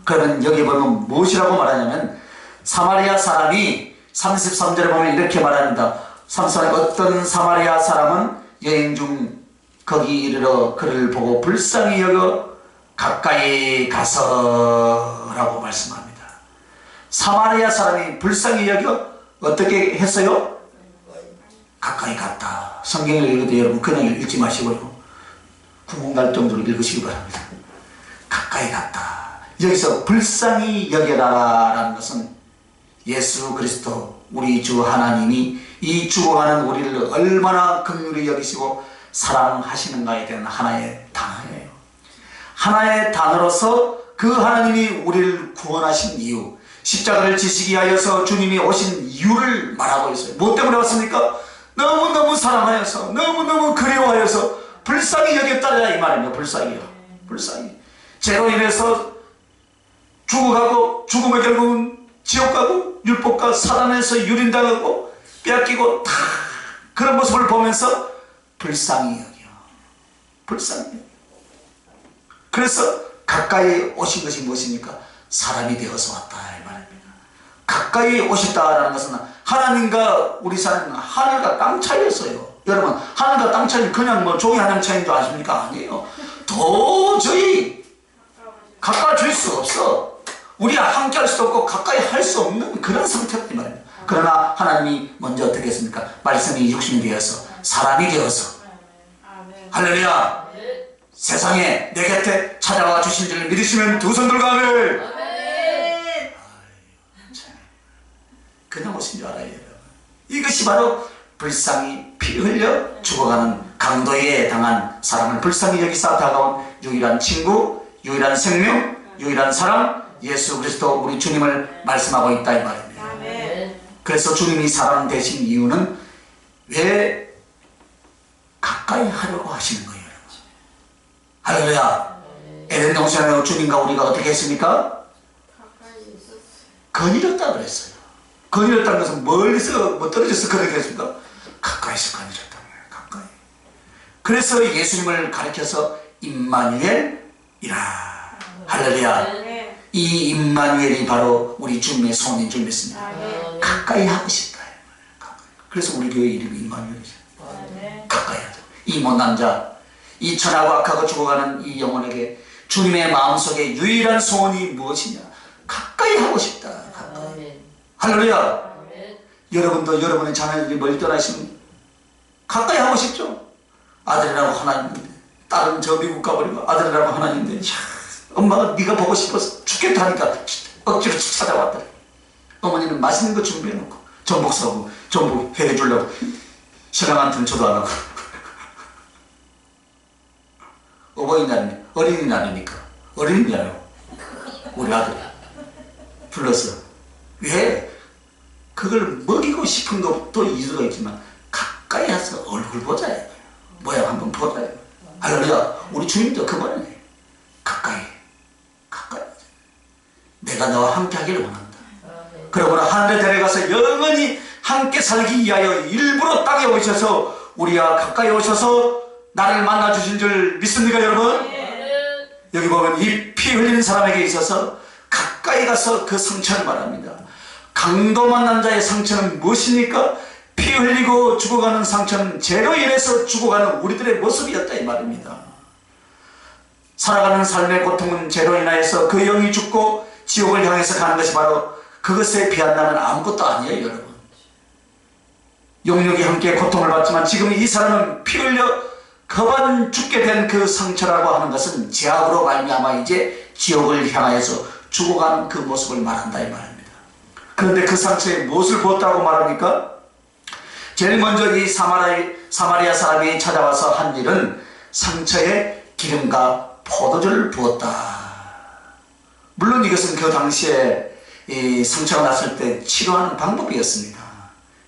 그러면 여기 보면 무엇이라고 말하냐면 사마리아 사람이 33절에 보면 이렇게 말합니다. 33절에 어떤 사마리아 사람은 여행 중 거기 이르러 그를 보고 불쌍히 여겨 가까이 가서 라고 말씀합니다. 사마리아 사람이 불쌍히 여겨 어떻게 했어요? 가까이 갔다. 성경을 읽어도 여러분 그냥 읽지 마시고요. 구멍 날 정도로 읽으시기 바랍니다. 가까이 갔다. 여기서 불쌍히 여겨라 라는 것은 예수 그리스도 우리 주 하나님이 이 죽어가는 우리를 얼마나 긍휼히 여기시고 사랑하시는가에 대한 하나의 단어예요. 하나의 단어로서 그 하나님이 우리를 구원하신 이유, 십자가를 지시기 하여서 주님이 오신 이유를 말하고 있어요. 뭐 때문에 왔습니까? 너무너무 사랑하여서, 너무너무 그리워하여서 불쌍히 여겼다 이 말입니다. 불쌍히요. 불쌍히. 죄로 인해서 죽어가고 죽음의 결국은 지옥 가고 율법과 사단에서 유린당하고 빼앗기고 다 그런 모습을 보면서 불쌍히 여겨. 불쌍히 여겨. 그래서 가까이 오신 것이 무엇입니까? 사람이 되어서 왔다 이 말입니다. 가까이 오셨다라는 것은 하나님과 우리 사람은 하늘과 땅 차이였어요. 여러분 하늘과 땅 차이는 그냥 뭐 종이 한 장 차이인 줄 아십니까? 아니에요. 도저히 가까이 줄 수 없어. 우리가 함께 할 수도 없고 가까이 할 수 없는 그런 상태였단 말입니다. 그러나 하나님이 먼저 어떻게 했습니까? 말씀이 육신이 되어서 사람이 되어서 할렐루야. 세상에 내 곁에 찾아와 주신 줄 믿으시면 두 손 들고 아멘. 그냥 오신 줄 알아요. 이것이 바로 불쌍히 피 흘려 죽어가는 강도에 당한 사람을 불쌍히 여기서 다가온 유일한 친구, 유일한 생명, 유일한 사람 예수 그리스도 우리 주님을 말씀하고 있다 이 말입니다. 그래서 주님이 사람 되신 이유는 왜 가까이 하려고 하시는 거예요. 할렐루야. 에덴 동산에 주님과 우리가 어떻게 했습니까? 거닐었다 그랬어요. 거닐었다는 것은 멀리서 뭐 떨어져서 그렇게 했습니까? 가까이서 거닐었다. 가까이. 그래서 예수님을 가리켜서 임마누엘이라. 할렐루야. 이 임마누엘이 바로 우리 주님의 손인 줄 믿습니다. 가까이 하고 싶다. 그래서 우리 교회 이름이 임마누엘이죠. 가까이 하자. 이 못난 자, 이 천하고 악하고 죽어가는 이 영혼에게 주님의 마음속에 유일한 소원이 무엇이냐? 가까이 하고 싶다. 가까이. 할렐루야. 여러분도 여러분의 자녀들이 멀리 떠나시면 가까이 하고 싶죠? 아들이라고 하나님인데, 딸은 저 미국 가버리고 아들이라고 하나님인데, 엄마가 네가 보고 싶어서 죽겠다 하니까 억지로 찾아왔더래. 어머니는 맛있는 거 준비해놓고 전복 사고 전복 회해 주려고 신랑한테는 저도 안 하고. 어버이날이니까, 어린이날이니까, 어린이날이요. 우리 아들 불렀어. 왜? 그걸 먹이고 싶은 것도 이유가 있지만 가까이 와서 얼굴 보자. 모양 한번 보자. 할렐루야. 우리 주님도 그 말이네. 가까이. 가까이. 내가 너와 함께 하기를 원한다. 그러므로 하늘에 데려가서 영원히 함께 살기 위하여 일부러 땅에 오셔서 우리와 가까이 오셔서 나를 만나주신 줄 믿습니까 여러분? 여기 보면 이 피 흘리는 사람에게 있어서 가까이 가서 그 상처를 말합니다. 강도 만난 자의 상처는 무엇입니까? 피 흘리고 죽어가는 상처는 죄로 인해서 죽어가는 우리들의 모습이었다 이 말입니다. 살아가는 삶의 고통은 죄로 인하여서 그 영이 죽고 지옥을 향해서 가는 것이 바로 그것에 비한다면 아무것도 아니에요 여러분. 영육이 함께 고통을 받지만 지금 이 사람은 피 흘려 거반 죽게 된 그 상처라고 하는 것은 죄악으로 말미암아 이제 지옥을 향하여서 죽어가는 그 모습을 말한다 이 말입니다. 그런데 그 상처에 무엇을 부었다고 말합니까? 제일 먼저 이 사마리아 사람이 찾아와서 한 일은 상처에 기름과 포도주를 부었다. 물론 이것은 그 당시에 이 상처가 났을 때 치료하는 방법이었습니다.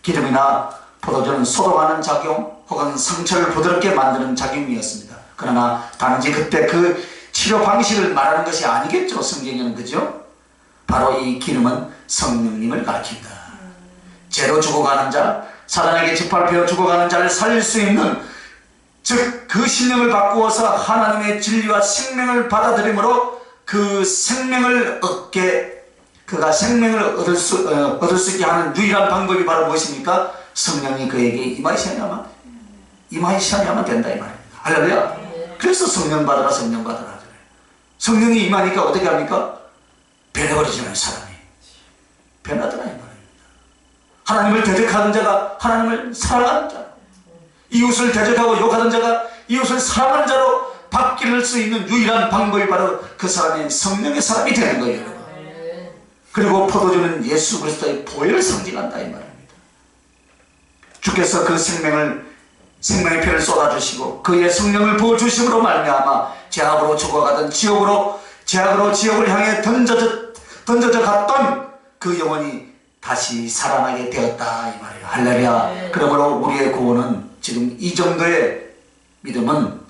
기름이나 포도주는 소독하는 작용 혹은 상처를 부드럽게 만드는 작용이었습니다. 그러나 단지 그때 그 치료 방식을 말하는 것이 아니겠죠 성경에는. 그죠? 바로 이 기름은 성령님을 가리킨다. 죄로 죽어가는 자, 사단에게 짓밟혀 죽어가는 자를 살릴 수 있는, 즉 그 신령을 바꾸어서 하나님의 진리와 생명을 받아들임으로 그 생명을 그가 생명을 얻을 수 있게 하는 유일한 방법이 바로 무엇입니까? 성령이 그에게 임하시냐면 된다 이 말입니다. 할렐루야. 그래서 성령 받으라 하잖아요. 성령이 임하니까 어떻게 합니까? 변해버리잖아요. 사람이 변하더라 이 말입니다. 하나님을 대적하는 자가 하나님을 사랑하는 자, 이웃을 대적하고 욕하는 자가 이웃을 사랑하는 자로 바뀔 수 있는 유일한 방법이 바로 그 사람이 성령의 사람이 되는 거예요. 그리고 포도주는 예수 그리스도의 보혈을 상징한다 이 말입니다. 주께서 그 생명의 피를 쏟아주시고 그의 성령을 부어주심으로 말미암아 죄악으로 죽어가던 지옥을 향해 던져져 갔던 그 영혼이 다시 살아나게 되었다 이 말이에요. 할렐루야. 그러므로 우리의 구원은 지금 이 정도의 믿음은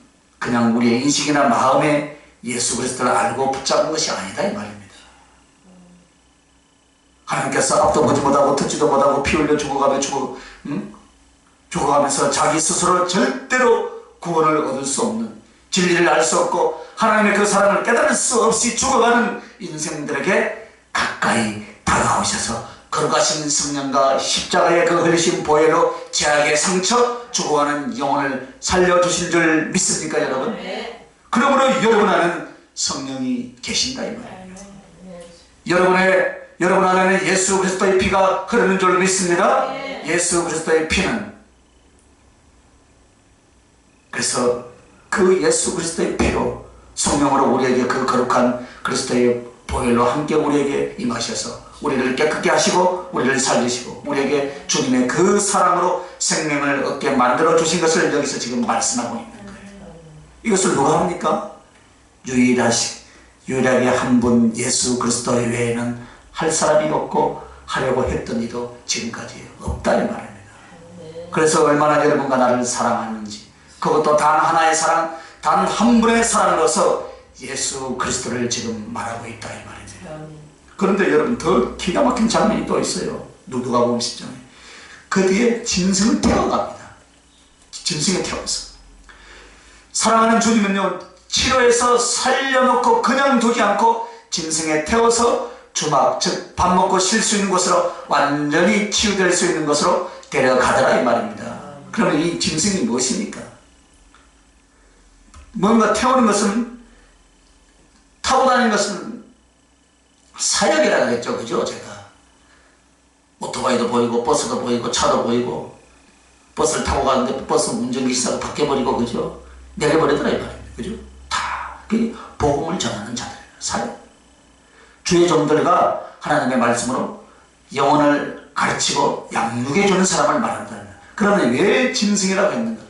그냥 우리의 인식이나 마음에 예수 그리스도를 알고 붙잡은 것이 아니다 이 말입니다. 하나님께서 앞도 보지 못하고 듣지도 못하고 피 흘려 죽어가면서 자기 스스로 절대로 구원을 얻을 수 없는, 진리를 알 수 없고 하나님의 그 사랑을 깨달을 수 없이 죽어가는 인생들에게 가까이 다가오셔서 거룩하신 성령과 십자가의 그 흘리신 보혈로 죄악의 상처 죽어가는 영혼을 살려주신 줄 믿습니까 여러분? 네. 그러므로 여러분 안에는 성령이 계신다 이 말입니다. 여러분 안에는 예수 그리스도의 피가 흐르는 줄 믿습니다. 네. 예수 그리스도의 피는, 그래서 그 예수 그리스도의 피로 성령으로 우리에게 그 거룩한 그리스도의 보혈로 함께 우리에게 임하셔서 우리를 깨끗게 하시고 우리를 살리시고 우리에게 주님의 그 사랑으로 생명을 얻게 만들어 주신 것을 여기서 지금 말씀하고 있는 거예요. 이것을 누가 합니까? 유일하게 한 분 예수 그리스도 외에는 할 사람이 없고 하려고 했던 이도 지금까지 없다는 말입니다. 그래서 얼마나 여러분과 나를 사랑하는지, 그것도 단 하나의 사랑, 단 한 분의 사랑으로서 예수 그리스도를 지금 말하고 있다 이 말이죠. 그런데 여러분 더 기가 막힌 장면이 또 있어요. 누가복음 10장에 그 뒤에 짐승을 태워갑니다. 짐승에 태워서 사랑하는 주님은요, 치료해서 살려놓고 그냥 두지 않고 짐승에 태워서 주막, 즉 밥 먹고 쉴 수 있는 곳으로, 완전히 치유될 수 있는 곳으로 데려가더라 이 말입니다. 그러면 이 짐승이 무엇입니까? 뭔가 태우는 것은, 타고 다니는 것은 사역이라고 했죠. 그죠? 제가 오토바이도 보이고 버스도 보이고 차도 보이고, 버스를 타고 가는데 버스 운전기사가 바뀌어버리고, 그죠? 내려버리더라 이 말입니다. 그죠? 다 그 복음을 전하는 자들, 사역. 주의 종들과 하나님의 말씀으로 영혼을 가르치고 양육해주는 사람을 말한다. 그러면 왜 짐승이라고 했는가?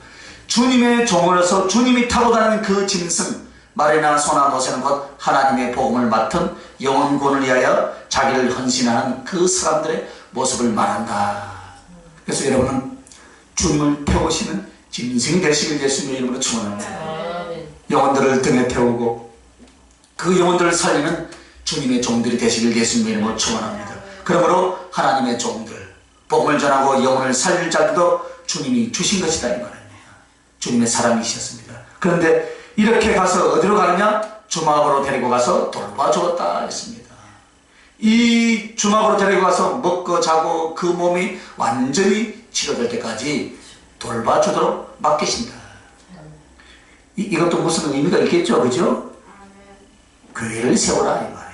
주님의 종으로서 주님이 타고 다니는 그 짐승, 말이나 소나 노새는 곧 하나님의 복음을 맡은 영혼 구원을 위하여 자기를 헌신하는 그 사람들의 모습을 말한다. 그래서 여러분은 주님을 태우시는 짐승이 되시길 예수님의 이름으로 축원합니다. 영혼들을 등에 태우고 그 영혼들을 살리는 주님의 종들이 되시길 예수님의 이름으로 축원합니다. 그러므로 하나님의 종들, 복음을 전하고 영혼을 살릴 자들도 주님이 주신 것이다 이 말입니다. 주님의 사랑이셨습니다. 그런데 이렇게 가서 어디로 가느냐? 주막으로 데리고 가서 돌봐 주었다 했습니다. 이 주막으로 데리고 가서 먹고 자고 그 몸이 완전히 치료될 때까지 돌봐 주도록 맡기신다. 이것도 무슨 의미가 있겠죠, 그죠? 교회를 세우라 이 말이에요.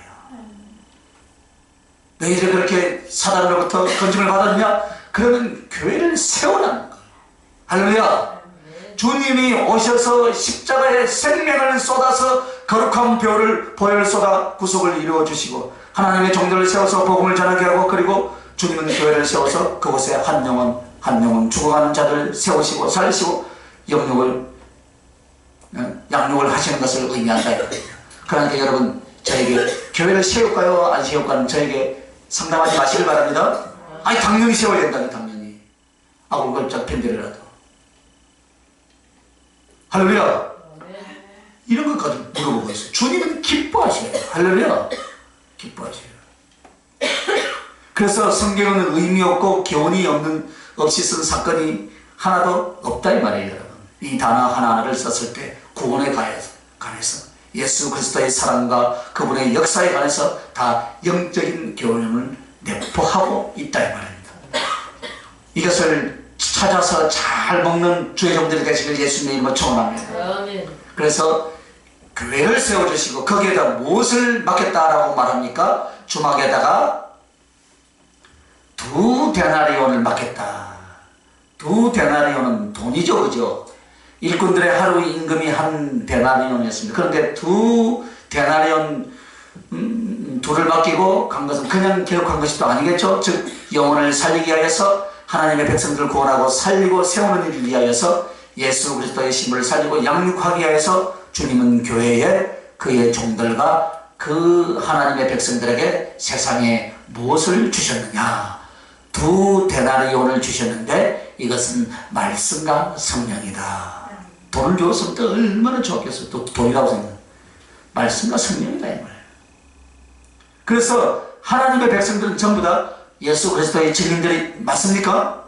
너희들 그렇게 사단으로부터 건짐을 받았냐? 그러면 교회를 세우라는 거예요. 할렐루야. 주님이 오셔서 십자가에 생명을 쏟아서 거룩한 보혈을 쏟아 구속을 이루어 주시고 하나님의 종들을 세워서 복음을 전하게 하고, 그리고 주님은 교회를 세워서 그곳에 한 영혼 죽어가는 자들을 세우시고 살리시고 양육을 하시는 것을 의미한다. 그러니까 여러분, 저에게 교회를 세울까요 안 세울까는 저에게 상담하지 마시길 바랍니다. 아니 당연히 세워야 된다니, 당연히. 아굴걸작 편들이라도. 할렐루야. 이런 것까지 물어보고 있어요. 주님은 기뻐하셔요. 할렐루야. 기뻐하셔요. 그래서 성경은 의미 없고 교훈이 없이 쓴 사건이 하나도 없다 이 말이에요. 여러분, 이 단어 하나하나를 썼을 때 구원에 관해서 예수 그리스도의 사랑과 그분의 역사에 관해서 다 영적인 교훈을 내포하고 있다 이 말입니다. 이것을 찾아서 잘 먹는 주의 종들이 되시길 예수님의 이름으로 축원합니다. 그래서 교회를 세워주시고 거기에다 무엇을 맡겼다라고 말합니까? 주막에다가 2데나리온을 맡겼다. 2데나리온은 돈이죠, 그죠? 일꾼들의 하루 임금이 1데나리온이었습니다. 그런데 2데나리온 둘을 맡기고 간 것은 그냥 기록한 것이 또 아니겠죠? 즉 영혼을 살리기 위하여서 하나님의 백성들을 구원하고 살리고 세우는 일을 위하여서 예수 그리스도의 신분을 살리고 양육하기 위하여서 주님은 교회에 그의 종들과 그 하나님의 백성들에게 세상에 무엇을 주셨느냐? 2데나리온을 주셨는데 이것은 말씀과 성령이다. 돈을 주었으면 또 얼마나 좋겠어. 또 돈이라고 생각해. 말씀과 성령이다 이 말이에요. 그래서 하나님의 백성들은 전부 다 예수 그리스도의 증인들이 맞습니까?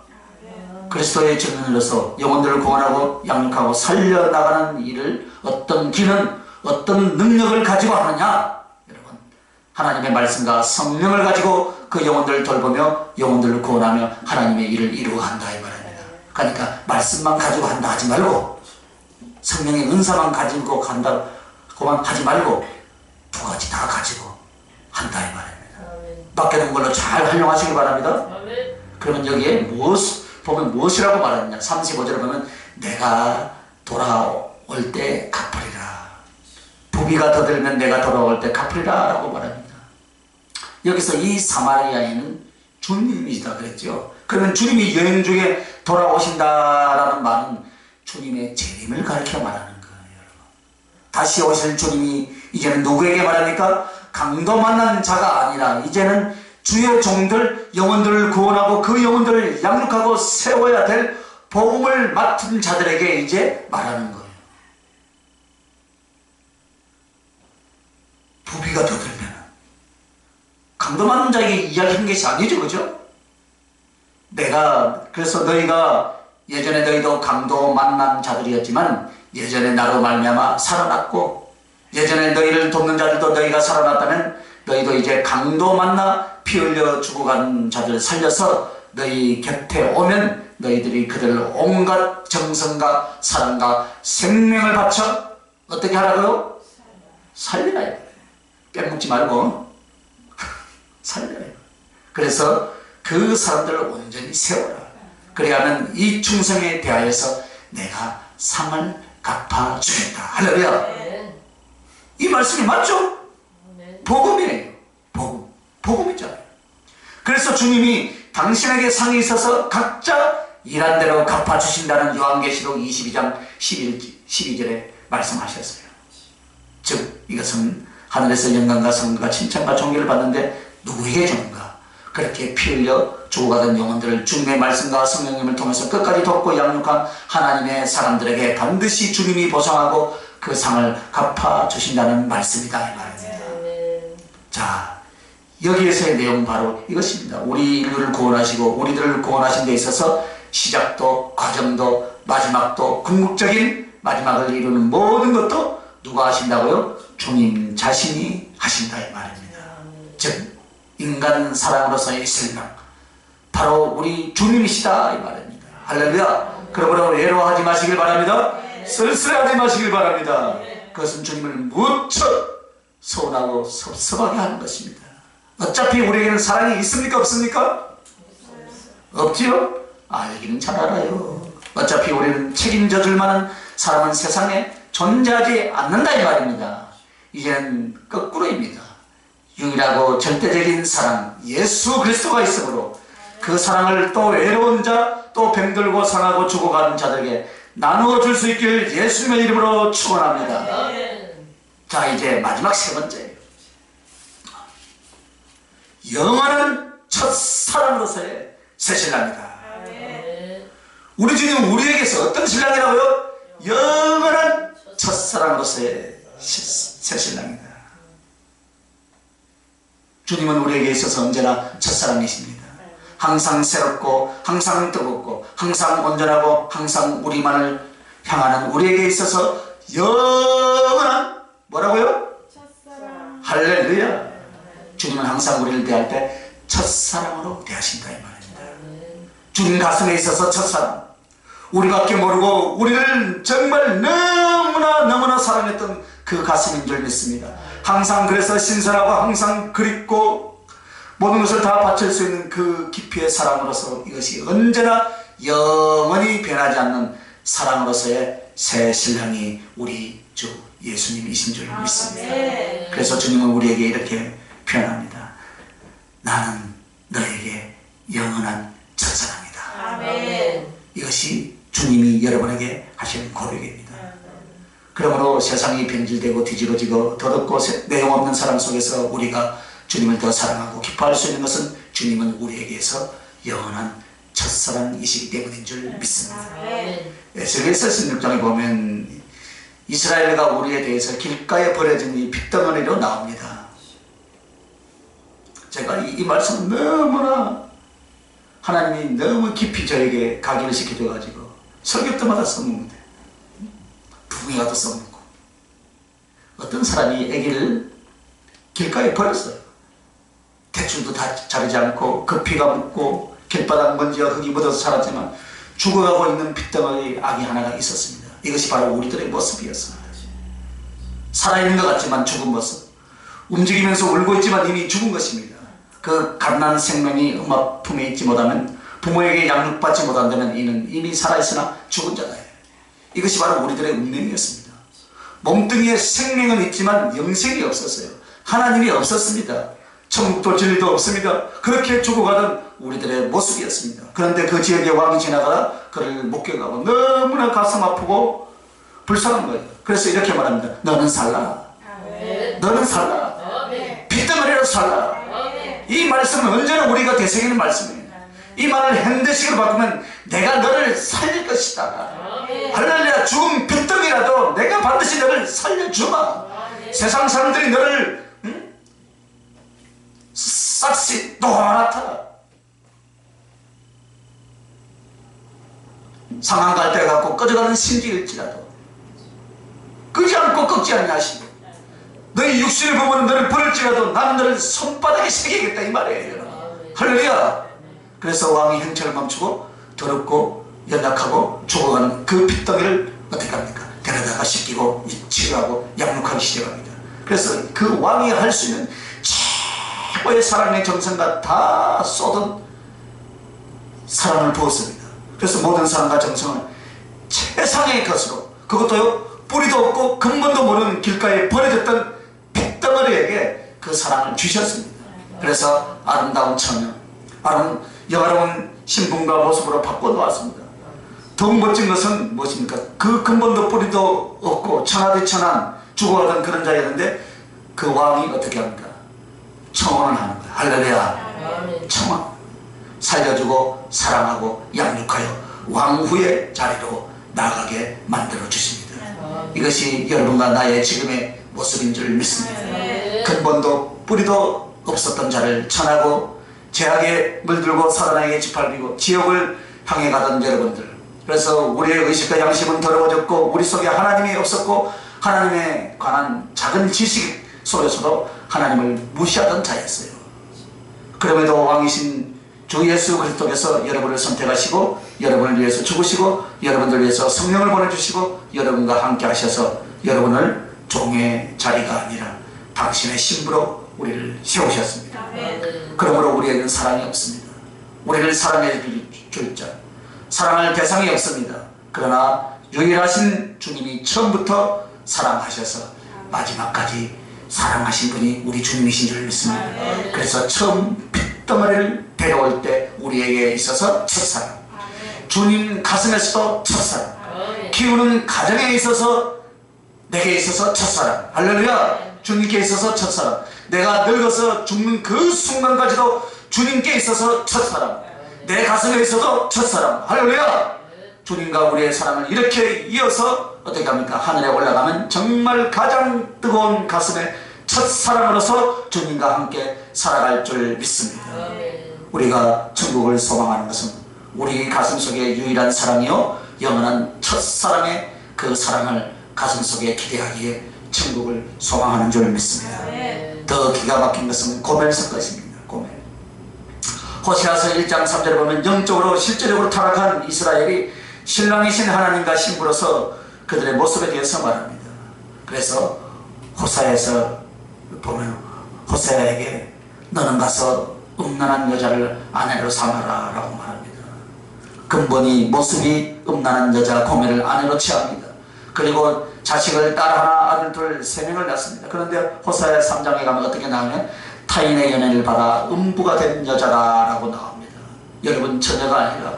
그리스도의 증인으로서 영혼들을 구원하고 양육하고 살려나가는 일을 어떤 기능, 어떤 능력을 가지고 하느냐? 여러분, 하나님의 말씀과 성령을 가지고 그 영혼들을 돌보며 영혼들을 구원하며 하나님의 일을 이루어간다 이 말입니다. 그러니까 말씀만 가지고 한다 하지 말고 성령의 은사만 가지고 간다고만 하지 말고 두 가지 다 가지고 한다 이 말입니다. 맡겨놓은 걸로 잘 활용하시기 바랍니다. 그러면 여기에 보면 무엇이라고 말하느냐? 35절에 보면 내가 돌아올 때 갚으리라. 부비가 더 들면 내가 돌아올 때 갚으리라 라고 말합니다. 여기서 이 사마리아인은 주님이시다 그랬죠. 그러면 주님이 여행 중에 돌아오신다라는 말은 주님의 재림을 가리켜 말하는 거예요. 여러분. 다시 오실 주님이 이제는 누구에게 말합니까? 강도 만난 자가 아니라 이제는 주의 종들 영혼들을 구원하고 그 영혼들을 양육하고 세워야 될 복음을 맡은 자들에게 이제 말하는 거예요. 부비가 더 들면 강도 만난 자에게 이야기한 것이 아니죠, 그죠? 그래서 너희가 예전에 너희도 강도 만난 자들이었지만 예전에 나로 말미암아 살아났고 예전에 너희를 돕는 자들도 너희가 살아났다면 너희도 이제 강도 만나 피 흘려 죽어가는 자들 살려서 너희 곁에 오면 너희들이 그들을 온갖 정성과 사랑과 생명을 바쳐 어떻게 하라고요? 살리라. 빼먹지 말고 살리라. 그래서 그 사람들을 온전히 세워라. 그래야만 이 충성에 대하여서 내가 상을 갚아주겠다. 할렐루야. 이 말씀이 맞죠? 복음이에요. 복음이잖아요. 그래서 주님이 당신에게 상이 있어서 각자 일한 대로 갚아주신다는 요한계시록 22장 12절에 말씀하셨어요. 즉 이것은 하늘에서 영광과 성과 칭찬과 존귀를 받는데 누구에게 주는가? 그렇게 피 흘려 죽어가던 영혼들을 주님의 말씀과 성령님을 통해서 끝까지 돕고 양육한 하나님의 사람들에게 반드시 주님이 보상하고 그 상을 갚아주신다는 말씀이다 이 말입니다. 자, 여기에서의 내용은 바로 이것입니다. 우리 인류를 구원하시고 우리들을 구원하신 데 있어서 시작도 과정도 마지막도 궁극적인 마지막을 이루는 모든 것도 누가 하신다고요? 주님 자신이 하신다 이 말입니다. 즉 인간 사랑으로서의 생명 바로 우리 주님이시다 이 말입니다. 할렐루야. 그러므로 외로워하지 마시길 바랍니다. 쓸쓸하지 마시길 바랍니다. 그것은 주님을 무척 서운하고 섭섭하게 하는 것입니다. 어차피 우리에게는 사랑이 있습니까 없습니까? 없지요? 알기는 잘 알아요. 어차피 우리는 책임져 줄 만한 사람은 세상에 존재하지 않는다 이 말입니다. 이제는 거꾸로입니다. 유일하고 절대적인 사랑 예수 그리스도가 있으므로 그 사랑을 또 외로운 자, 또 병들고 상하고 죽어가는 자들에게 나누어 줄 수 있길 예수님의 이름으로 축원합니다. 자, 이제 마지막 세 번째예요. 영원한 첫사랑으로서의 새신랑이다. 우리 주님은 우리에게서 어떤 신랑이라고요? 영원한 첫사랑으로서의 새신랑이다. 주님은 우리에게 있어서 언제나 첫사랑이십니다. 항상 새롭고 항상 뜨겁고 항상 온전하고 항상 우리만을 향하는 우리에게 있어서 영원한 뭐라고요? 첫사랑. 할렐루야. 주님은 항상 우리를 대할 때 첫사랑으로 대하신다 이 말입니다. 주님 가슴에 있어서 첫사랑, 우리밖에 모르고 우리를 정말 너무나 사랑했던 그 가슴인 줄 믿습니다. 항상 그래서 신선하고 항상 그립고 모든 것을 다 바칠 수 있는 그 깊이의 사랑으로서 이것이 언제나 영원히 변하지 않는 사랑으로서의 새 신랑이 우리 주 예수님이신 줄 믿습니다. 그래서 주님은 우리에게 이렇게 표현합니다. 나는 너에게 영원한 첫사랑이다. 아멘. 이것이 주님이 여러분에게 하시는 고백입니다. 그러므로 세상이 변질되고 뒤집어지고 더럽고 내용없는 사랑 속에서 우리가 주님을 더 사랑하고 기뻐할 수 있는 것은 주님은 우리에게서 영원한 첫사랑이시기 때문인 줄 믿습니다. 에스겔서 16장에 보면 이스라엘과 우리에 대해서 길가에 버려진 이 핏덩어리로 나옵니다. 제가 이 말씀은 너무나 하나님이 너무 깊이 저에게 각인을 시켜줘가지고 설교 때마다 써먹는데 부흥에 가도 써먹고 어떤 사람이 아기를 길가에 버렸어요. 대출도 다 자르지 않고 그 피가 묻고 길바닥 먼지와 흙이 묻어서 살았지만 죽어가고 있는 핏덩어리 아기 하나가 있었습니다. 이것이 바로 우리들의 모습이었습니다. 살아있는 것 같지만 죽은 모습, 움직이면서 울고 있지만 이미 죽은 것입니다. 그 갓난 생명이 엄마 품에 있지 못하면, 부모에게 양육받지 못한다면 이는 이미 살아있으나 죽은 자다예요. 이것이 바로 우리들의 운명이었습니다. 몸뚱이에 생명은 있지만 영생이 없었어요. 하나님이 없었습니다. 천국도 진리도 없습니다. 그렇게 죽어가던 우리들의 모습이었습니다. 그런데 그 지역에 왕이 지나가다 그를 목격하고 너무나 가슴 아프고 불쌍한 거예요. 그래서 이렇게 말합니다. 너는 살라. 너는 살라. 핏덩어리로 살라. 이 말씀은 언제나 우리가 되새기는 말씀이에요. 이 말을 현대식으로 바꾸면 내가 너를 살릴 것이다. 할렐루야. 죽은 핏덩이라도 내가 반드시 너를 살려주마. 세상 사람들이 너를 싹시 노랗다. 상한 갈대 갖고 꺼져가는 심지일지라도 끄지 않고 꺾지 않냐 하시고, 너희 육신을 보면 너를 버릴지라도 나는 너를 손바닥에 새기겠다 이 말이에요. 할렐루야. 그래서 왕이 행차를 멈추고 더럽고 연약하고 죽어가는 그 핏덩이를 어떻게 합니까? 데려다가 씻기고 치료하고 양육하기 시작합니다. 그래서 그 왕이 할 수 있는 최고의 사랑의 정성과 다 쏟은 사랑을 부었습니다. 그래서 모든 사랑과 정성을 최상의 것으로, 그것도요 뿌리도 없고 근본도 모르는 길가에 버려졌던 핏덩어리에게 그 사랑을 주셨습니다. 그래서 아름다운 처녀, 영화로운 신분과 모습으로 바꿔놓았습니다. 더욱 멋진 것은 무엇입니까? 그 근본도 뿌리도 없고 천하대 천한 죽어가던 그런 자였는데 그 왕이 어떻게 합니까? 청혼을 하는 거예요. 할렐루야. 청혼. 살려주고 사랑하고 양육하여 왕후의 자리로 나가게 만들어 주십니다. 이것이 여러분과 나의 지금의 모습인 줄 믿습니다. 근본도 뿌리도 없었던 자를 천하고 죄악에 물들고 사단에게 짓밟히고 지옥을 향해 가던 여러분들, 그래서 우리의 의식과 양심은 더러워졌고 우리 속에 하나님이 없었고 하나님에 관한 작은 지식 속에서도 하나님을 무시하던 자였어요. 그럼에도 왕이신 주 예수 그리스도께서 여러분을 선택하시고 여러분을 위해서 죽으시고 여러분들 위해서 성령을 보내주시고 여러분과 함께 하셔서 여러분을 종의 자리가 아니라 당신의 신부로 우리를 세우셨습니다. 그러므로 우리에게는 사랑이 없습니다. 우리를 사랑해 줄 자, 사랑할 대상이 없습니다. 그러나 유일하신 주님이 처음부터 사랑하셔서 마지막까지 사랑하신 분이 우리 주님이신 줄 믿습니다. 그래서 처음 핏덩어리를 데려올 때 우리에게 있어서 첫사랑, 주님 가슴에서도 첫사랑, 키우는 가정에 있어서 내게 있어서 첫사랑, 할렐루야. 주님께 있어서 첫사랑, 내가 늙어서 죽는 그 순간까지도 주님께 있어서 첫사랑, 내 가슴에 있어도 첫사랑, 할렐루야. 주님과 우리의 사랑을 이렇게 이어서 어떻게 합니까? 하늘에 올라가면 정말 가장 뜨거운 가슴에 첫사랑으로서 주님과 함께 살아갈 줄 믿습니다. 우리가 천국을 소망하는 것은 우리 가슴속에 유일한 사랑이요 영원한 첫사랑의 그 사랑을 가슴속에 기대하기에 천국을 소망하는 줄 믿습니다. 더 기가 막힌 것은 고멜서 것입니다. 고멜. 호세아서 1장 3절에 보면 영적으로 실제적으로 타락한 이스라엘이 신랑이신 하나님과 신부로서 그들의 모습에 대해서 말합니다. 그래서 호세아에서 보면 호세아에게 너는 가서 음란한 여자를 아내로 삼아라 라고 말합니다. 근본이 모습이 음란한 여자 고멜을 아내로 취합니다. 그리고 자식을 딸 하나 아들 둘 세 명을 낳습니다. 그런데 호세아 3장에 가면 어떻게 나오면 타인의 연애를 받아 음부가 된 여자다라고 나옵니다. 여러분 처녀가 아니라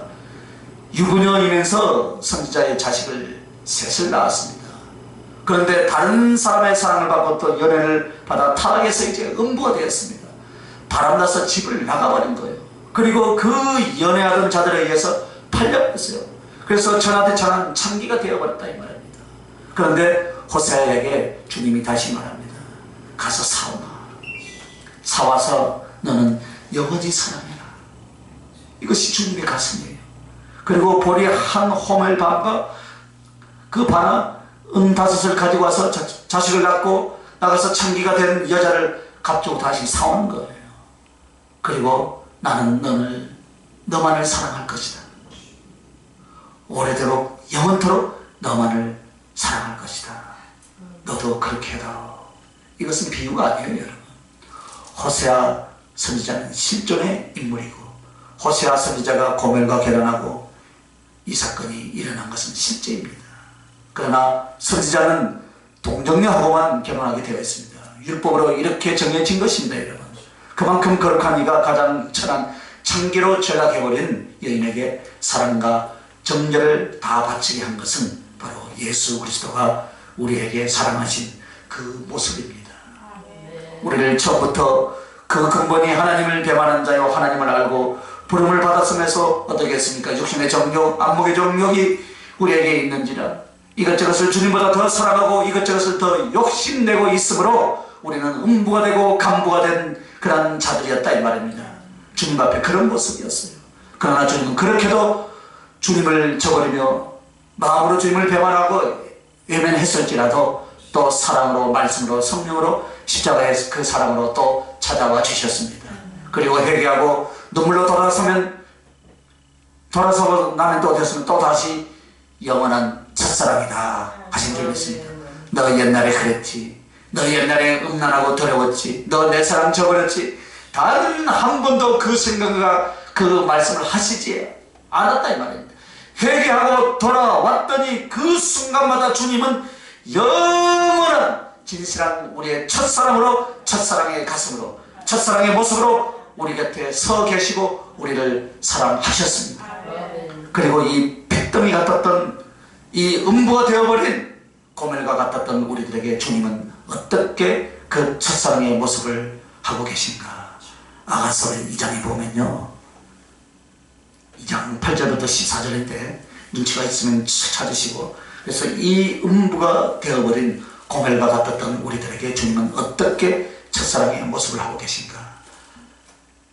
유부녀이면서 선지자의 자식을 셋을 낳았습니다. 그런데 다른 사람의 사랑을 받고 또 연애를 받아 타락해서 이제 음부가 되었습니다. 바람나서 집을 나가버린 거예요. 그리고 그 연애하던 자들에 의해서 팔려버렸어요. 그래서 천하대 천한 창기가 되어버렸다 이 말입니다. 그런데 호세아에게 주님이 다시 말합니다. 가서 사오라. 사와서 너는 여거지 사랑해라. 이것이 주님의 가슴이에요. 그리고 보리 한 호멜 반과 그 반은 은5을 가지고 와서 자식을 낳고 나가서 창기가 된 여자를 값주고 다시 사오는 거예요. 그리고 나는 너만을 사랑할 것이다. 오래도록 영원토록 너만을 사랑할 것이다. 너도 그렇게 해라. 이것은 비유가 아니에요, 여러분. 호세아 선지자는 실존의 인물이고 호세아 선지자가 고멜과 결혼하고 이 사건이 일어난 것은 실제입니다. 그러나 선지자는 동정녀하고만 결혼하게 되어 있습니다. 율법으로 이렇게 정해진 것입니다, 여러분. 그만큼 거룩한 이가 가장 천한 창기로 전락해버린 여인에게 사랑과 정열을 다 바치게 한 것은 바로 예수 그리스도가 우리에게 사랑하신 그 모습입니다. 우리를 처음부터 그 근본이 하나님을 배반한 자요 하나님을 알고 부름을 받았음에서 어떻게 했습니까? 육신의 정욕, 안목의 정욕이 우리에게 있는지라 이것저것을 주님보다 더 사랑하고 이것저것을 더 욕심내고 있으므로 우리는 음부가 되고 간부가 된 그런 자들이었다 이 말입니다. 주님 앞에 그런 모습이었어요. 그러나 주님은 그렇게도 주님을 저버리며 마음으로 주님을 배반하고 외면했을지라도 또 사랑으로 말씀으로 성령으로 십자가의 그 사랑으로 또 찾아와 주셨습니다. 그리고 회개하고 눈물로 돌아서고 나면 또 어땠으면 또 다시 영원한 첫사랑이다 하신 적이 있습니다. 너 옛날에 그랬지. 너 옛날에 음란하고 더러웠지. 너 내 사랑 저버렸지. 단 한 번도 그 생각과 그 말씀을 하시지 않았다 이 말입니다. 회개하고 돌아왔더니 그 순간마다 주님은 영원한 진실한 우리의 첫사랑으로 첫사랑의 가슴으로 첫사랑의 모습으로 우리 곁에 서 계시고 우리를 사랑하셨습니다. 그리고 이 핏덩이 같았던 이 음부가 되어버린 고멜과 같았던 우리들에게 주님은 어떻게 그 첫사랑의 모습을 하고 계신가. 아가서 2장에 보면요 2장 8절부터 14절인데 눈치가 있으면 찾으시고 그래서 이 음부가 되어버린 고멜과 같았던 우리들에게 주님은 어떻게 첫사랑의 모습을 하고 계신가.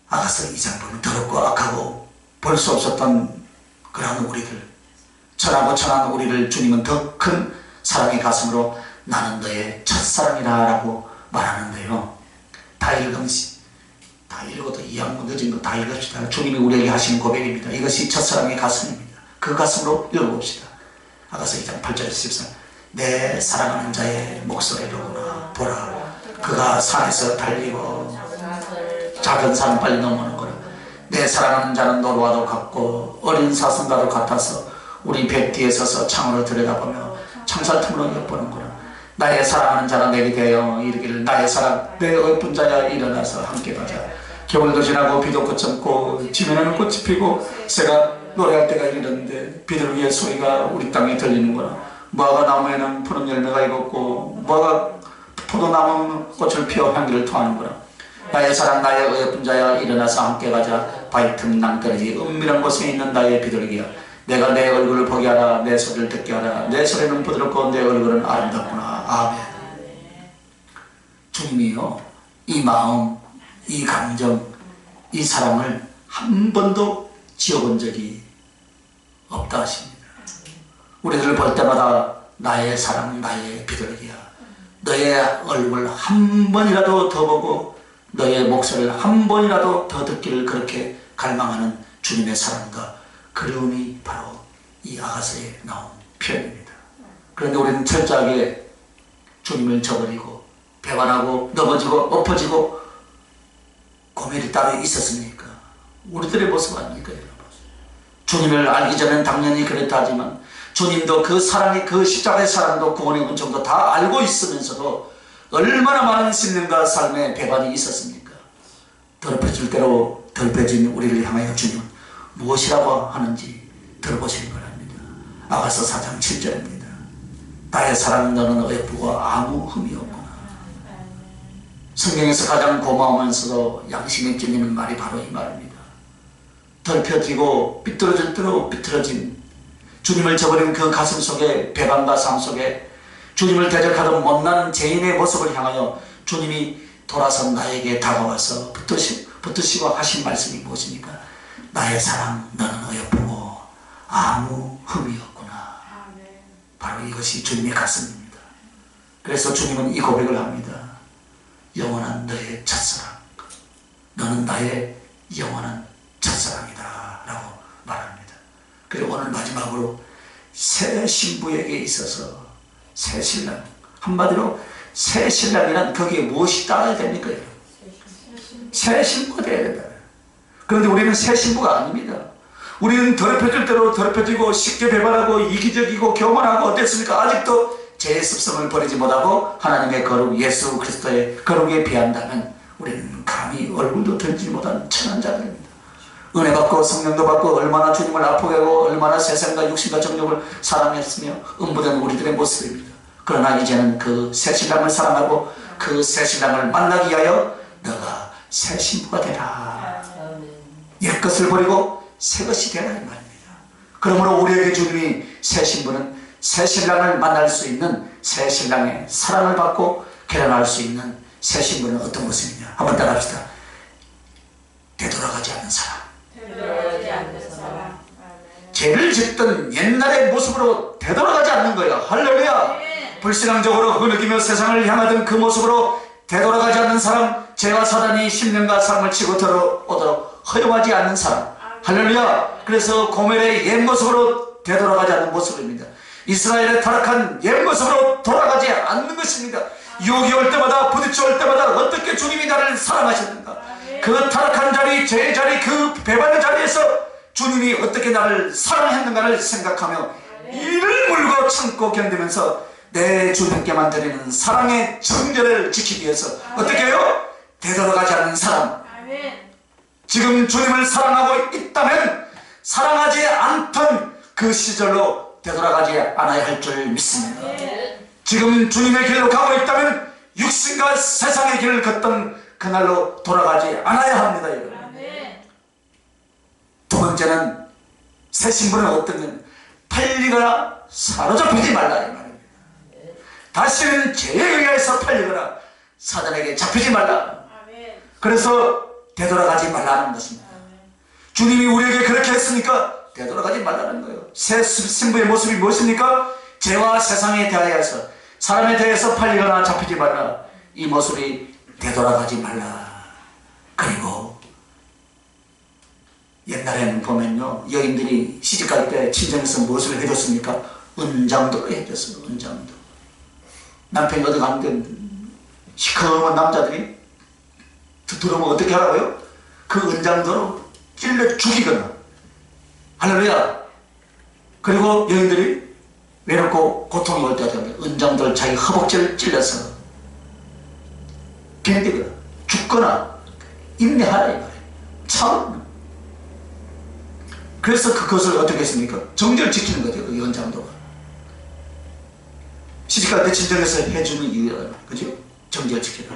아가서 2장 보면 더럽고 악하고 볼 수 없었던 그러한 우리들 천하고 천한 우리를 주님은 더 큰 사랑의 가슴으로 나는 너의 첫사랑이라 라고 말하는데요. 다 읽어도 이양 늦은 거 다 읽읍시다. 주님이 우리에게 하시는 고백입니다. 이것이 첫사랑의 가슴입니다. 그 가슴으로 읽어봅시다. 아가서 2장 8절에서 14절. 내 사랑하는 자의 목소리로구나. 보라, 그가 산에서 달리고 작은 산 빨리 넘어오는 거라. 내 사랑하는 자는 노루와도 같고 어린 사슴과도 같아서 우리 배 뒤에 서서 창으로 들여다보며 창살 틈으로 엿보는구나. 나의 사랑하는 자는 내게 대하여 이르기를 나의 사랑 내 예쁜 자야 일어나서 함께 가자. 겨울도 지나고 비도 그쳤고 지면에는 꽃이 피고 새가 노래할 때가 이르렀는데 비둘기의 소리가 우리 땅에 들리는구나. 무화과 나무에는 푸른 열매가 익었고 무화과 포도나무는 꽃을 피워 향기를 토하는구나. 나의 사랑 나의 예쁜 자야 일어나서 함께 가자. 바위 틈 낭떠러지 은밀한 곳에 있는 나의 비둘기야. 내가 내 얼굴을 보게 하라. 내 소리를 듣게 하라. 내 소리는 부드럽고 내 얼굴은 아름답구나. 아멘. 주님이요, 이 마음, 이 감정, 이 사랑을 한 번도 지어본 적이 없다 하십니다. 우리들을 볼 때마다 나의 사랑, 나의 비둘기야. 너의 얼굴 한 번이라도 더 보고 너의 목소리를 한 번이라도 더 듣기를 그렇게 갈망하는 주님의 사랑과 그리움이 바로 이 아가서에 나온 표현입니다. 그런데 우리는 철저하게 주님을 저버리고 배반하고 넘어지고 엎어지고 고멜이 따로 있었습니까? 우리들의 모습 아닙니까? 주님을 알기 전엔 당연히 그랬다 하지만 주님도 그 사랑이, 그 십자가의 사랑도 구원의 은총도 다 알고 있으면서도 얼마나 많은 신념과 삶의 배반이 있었습니까? 더럽혀질 대로 더럽혀진 우리를 향하여 주님은 무엇이라고 하는지 들어보시기 바랍니다. 아가서 4장 7절입니다. 나의 사랑은 너는 어여쁘고 아무 흠이 없구나. 성경에서 가장 고마우면서도 양심에 찔리는 말이 바로 이 말입니다. 더럽혀지고 삐뚤어질 대로 삐뚤어진 주님을 저버린 그 가슴 속에 배반과 삶 속에 주님을 대적하던 못난 죄인의 모습을 향하여 주님이 돌아서 나에게 다가와서 붙으시고 하신 말씀이 무엇입니까? 나의 사랑 너는 어여쁘고 아무 흠이 없구나. 바로 이것이 주님의 가슴입니다. 그래서 주님은 이 고백을 합니다. 영원한 너의 첫사랑, 너는 나의 영원한 첫사랑이다 라고 말합니다. 그리고 오늘 마지막으로 새 신부에게 있어서 새 신랑, 한마디로 새 신랑이란 거기에 무엇이 따라야 됩니까? 새 신부가 되어야 된다. 그런데 우리는 새 신부가 아닙니다. 우리는 더럽혀질 대로 더럽혀지고 쉽게 배반하고 이기적이고 교만하고 어땠습니까? 아직도 죄의 습성을 버리지 못하고 하나님의 거룩 예수 그리스도의 거룩에 비한다면 우리는 감히 얼굴도 들지 못한 천한 자들입니다. 은혜 받고 성령도 받고 얼마나 주님을 아프게 하고 얼마나 세상과 육신과 정욕을 사랑했으며 음부된 우리들의 모습입니다. 그러나 이제는 그 새 신랑을 사랑하고 그 새 신랑을 만나기 위하여 너가 새 신부가 되라. 옛것을 버리고 새 것이 되라 이 말입니다. 그러므로 우리에게 주님이 새 신부는 새 신랑을 만날 수 있는 새 신랑의 사랑을 받고 결혼할 수 있는 새 신부는 어떤 모습이냐. 한번 따라합시다. 되돌아가지 않는 사람. 죄를 짓던 옛날의 모습으로 되돌아가지 않는 거예요. 할렐루야. 불신앙적으로 흐느끼며 세상을 향하던 그 모습으로 되돌아가지 않는 사람, 죄와 사단이 심령과 삶을 치고 들어오도록 허용하지 않는 사람. 할렐루야. 그래서 고멜의 옛 모습으로 되돌아가지 않는 모습입니다. 이스라엘의 타락한 옛 모습으로 돌아가지 않는 것입니다. 유혹이 올 때마다 부딪혀 올 때마다 어떻게 주님이 나를 사랑하셨는가. 그 타락한 자리, 죄의 자리, 그 배반의 자리에서 주님이 어떻게 나를 사랑했는가를 생각하며 이를 물고 참고 견디면서 내 주님께만 드리는 사랑의 정절을 지키기 위해서 어떻게 해요? 되돌아가지 않는 사람. 지금 주님을 사랑하고 있다면 사랑하지 않던 그 시절로 되돌아가지 않아야 할 줄 믿습니다. 지금 주님의 길로 가고 있다면 육신과 세상의 길을 걷던 그날로 돌아가지 않아야 합니다. 여러분. 두 번째는 새 신부는 어떤 건 팔리거나 사로잡히지 말라 이 말입니다. 다시는 죄에 의해서 팔리거나 사단에게 잡히지 말라. 그래서 되돌아가지 말라는 것입니다. 주님이 우리에게 그렇게 했으니까 되돌아가지 말라는 거예요. 새 신부의 모습이 무엇입니까? 죄와 세상에 대하여서 사람에 대해서 팔리거나 잡히지 말라. 이 모습이 되돌아가지 말라. 그리고 옛날에는 보면요, 여인들이 시집갈 때 친정에서 무엇을 해줬습니까? 은장도를 해줬어요. 은장도. 남편이 어디 갔는데 시커먼 남자들이 들어오면 어떻게 하라고요? 그 은장도로 찔러 죽이거나. 할렐루야. 그리고 여인들이 외롭고 고통을 올 때 은장도를 자기 허벅지를 찔러서 견디거나 죽거나 인내하라 이 말이에요. 참. 그래서 그것을 어떻게 했습니까? 정죄를 지키는 거죠. 그 연장도가. 시집갈 때 친정에서 해주는 이유가 그죠? 정죄를 지키라.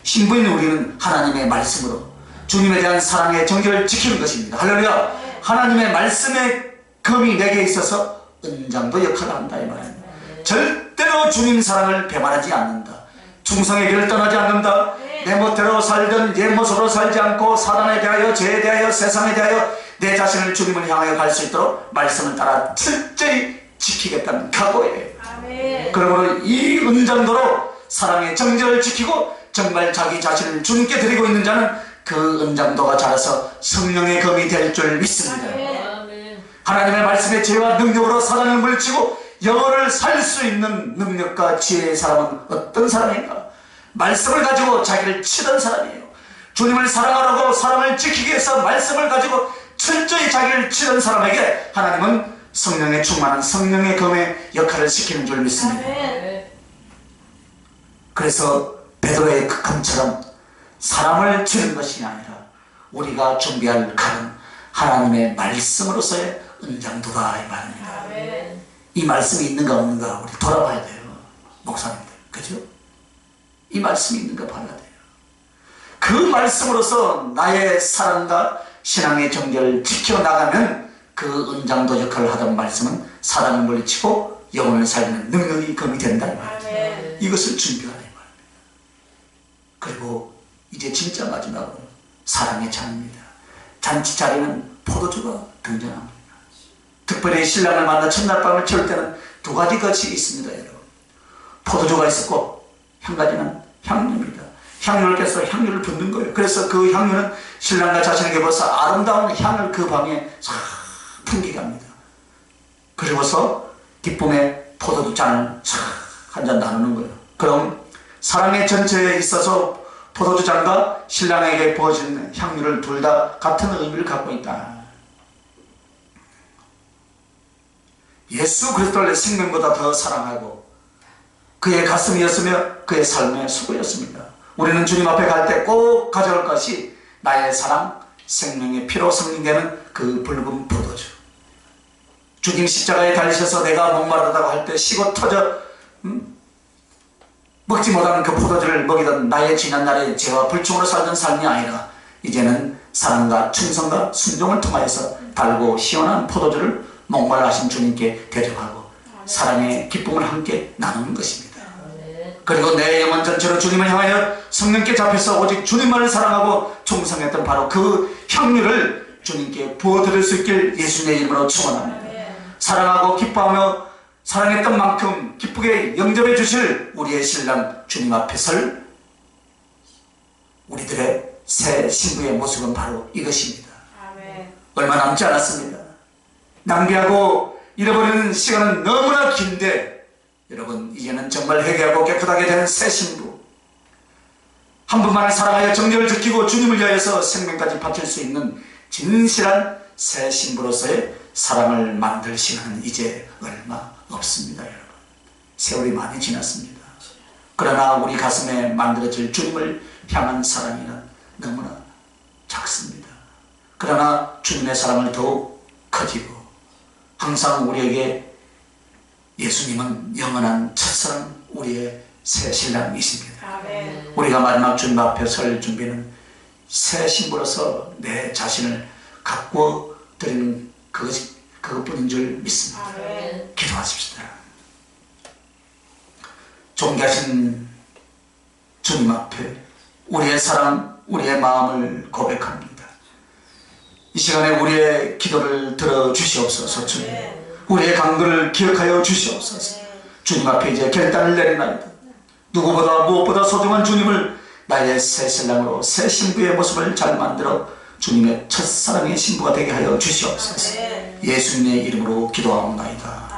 신부인 우리는 하나님의 말씀으로 주님에 대한 사랑의 정죄를 지키는 것입니다. 할렐루야. 하나님의 말씀의 검이 내게 있어서 은장도 역할을 한다 이 말입니다. 절대로 주님 사랑을 배반하지 않는다. 충성의 길을 떠나지 않는다. 내 멋대로 살던 옛 모습으로 살지 않고 사단에 대하여, 죄에 대하여, 세상에 대하여 내 자신을 주님을 향하여 갈 수 있도록 말씀을 따라 철저히 지키겠다는 각오예요. 그러므로 이 은장도로 사랑의 정죄를 지키고 정말 자기 자신을 주님께 드리고 있는 자는 그 은장도가 자라서 성령의 검이 될 줄 믿습니다. 하나님의 말씀의 지혜와 능력으로 사단을 물리치고 영혼을 살 수 있는 능력과 지혜의 사람은 어떤 사람인가? 말씀을 가지고 자기를 치던 사람이에요. 주님을 사랑하라고 사랑을 지키기 위해서 말씀을 가지고 철저히 자기를 치던 사람에게 하나님은 성령에 충만한 성령의 검의 역할을 시키는 줄 믿습니다. 그래서 베드로의 그 검처럼 사람을 치는 것이 아니라 우리가 준비할 칼은 하나님의 말씀으로서의 은장도다 이 말입니다. 이 말씀이 있는가 없는가 우리 돌아봐야 돼요. 목사님들 그죠? 이 말씀이 있는가 봐야 돼요. 그 말씀으로서 나의 사랑과 신앙의 정죄를 지켜나가면 그 은장도 역할을 하던 말씀은 사람을 물리치고 영혼을 살리는 능력이 검이 된다 이 말입니다. 이것을 준비하라 이 말입니다. 그리고 이제 진짜 마지막으로 사랑의 잔입니다. 잔치 자리는 포도주가 등장합니다. 특별히 신랑을 만나 첫날 밤을 채울 때는 두 가지 것이 있습니다. 여러분. 포도주가 있었고 한 가지는 향유입니다. 향유를 깨서 향유를 붓는 거예요. 그래서 그 향유는 신랑과 자신에게 벌써 아름다운 향을 그 밤에 싹 풍기게 합니다. 그리고서 기쁨의 포도주 잔을 싹 한 잔 나누는 거예요. 그럼 사랑의 전체에 있어서 포도주 잔과 신랑에게 부어지는 향유를 둘 다 같은 의미를 갖고 있다. 예수 그리스도를 생명보다 더 사랑하고 그의 가슴이었으며 그의 삶의 수고였습니다. 우리는 주님 앞에 갈 때 꼭 가져올 것이 나의 사랑, 생명의 피로 성립되는 그 붉은 포도주. 주님 십자가에 달리셔서 내가 목마르다고 할 때 식어 터져 먹지 못하는 그 포도주를 먹이던 나의 지난날의 죄와 불충으로 살던 삶이 아니라 이제는 사랑과 충성과 순종을 통하여서 달고 시원한 포도주를 목말라 하신 주님께 대접하고 사랑의 기쁨을 함께 나누는 것입니다. 그리고 내 영혼 전체로 주님을 향하여 성령께 잡혀서 오직 주님만을 사랑하고 충성했던 바로 그 향유를 주님께 부어드릴 수 있길 예수님의 이름으로 축원합니다. 사랑하고 기뻐하며 사랑했던 만큼 기쁘게 영접해 주실 우리의 신랑 주님 앞에 설 우리들의 새 신부의 모습은 바로 이것입니다. 얼마 남지 않았습니다. 낭비하고 잃어버리는 시간은 너무나 긴데 여러분 이제는 정말 회개하고 깨끗하게 된 새 신부, 한 분만을 사랑하여 정죄를 지키고 주님을 위하여서 생명까지 바칠 수 있는 진실한 새 신부로서의 사랑을 만들 시간은 이제 얼마 없습니다. 여러분 세월이 많이 지났습니다. 그러나 우리 가슴에 만들어질 주님을 향한 사랑이는 너무나 작습니다. 그러나 주님의 사랑을 더욱 커지고 항상 우리에게 예수님은 영원한 첫사랑 우리의 새 신랑이십니다. 아멘. 우리가 마지막 주님 앞에 설 준비는 새 신부로서 내 자신을 가꾸어 드리는 그것뿐인 줄 믿습니다. 아멘. 기도하십시다. 존귀하신 주님 앞에 우리의 사랑, 우리의 마음을 고백합니다. 이 시간에 우리의 기도를 들어주시옵소서. 주님, 우리의 간구를 기억하여 주시옵소서. 주님 앞에 이제 결단을 내리나이다. 누구보다 무엇보다 소중한 주님을 나의 새 신랑으로 새 신부의 모습을 잘 만들어 주님의 첫사랑의 신부가 되게 하여 주시옵소서. 예수님의 이름으로 기도하옵나이다.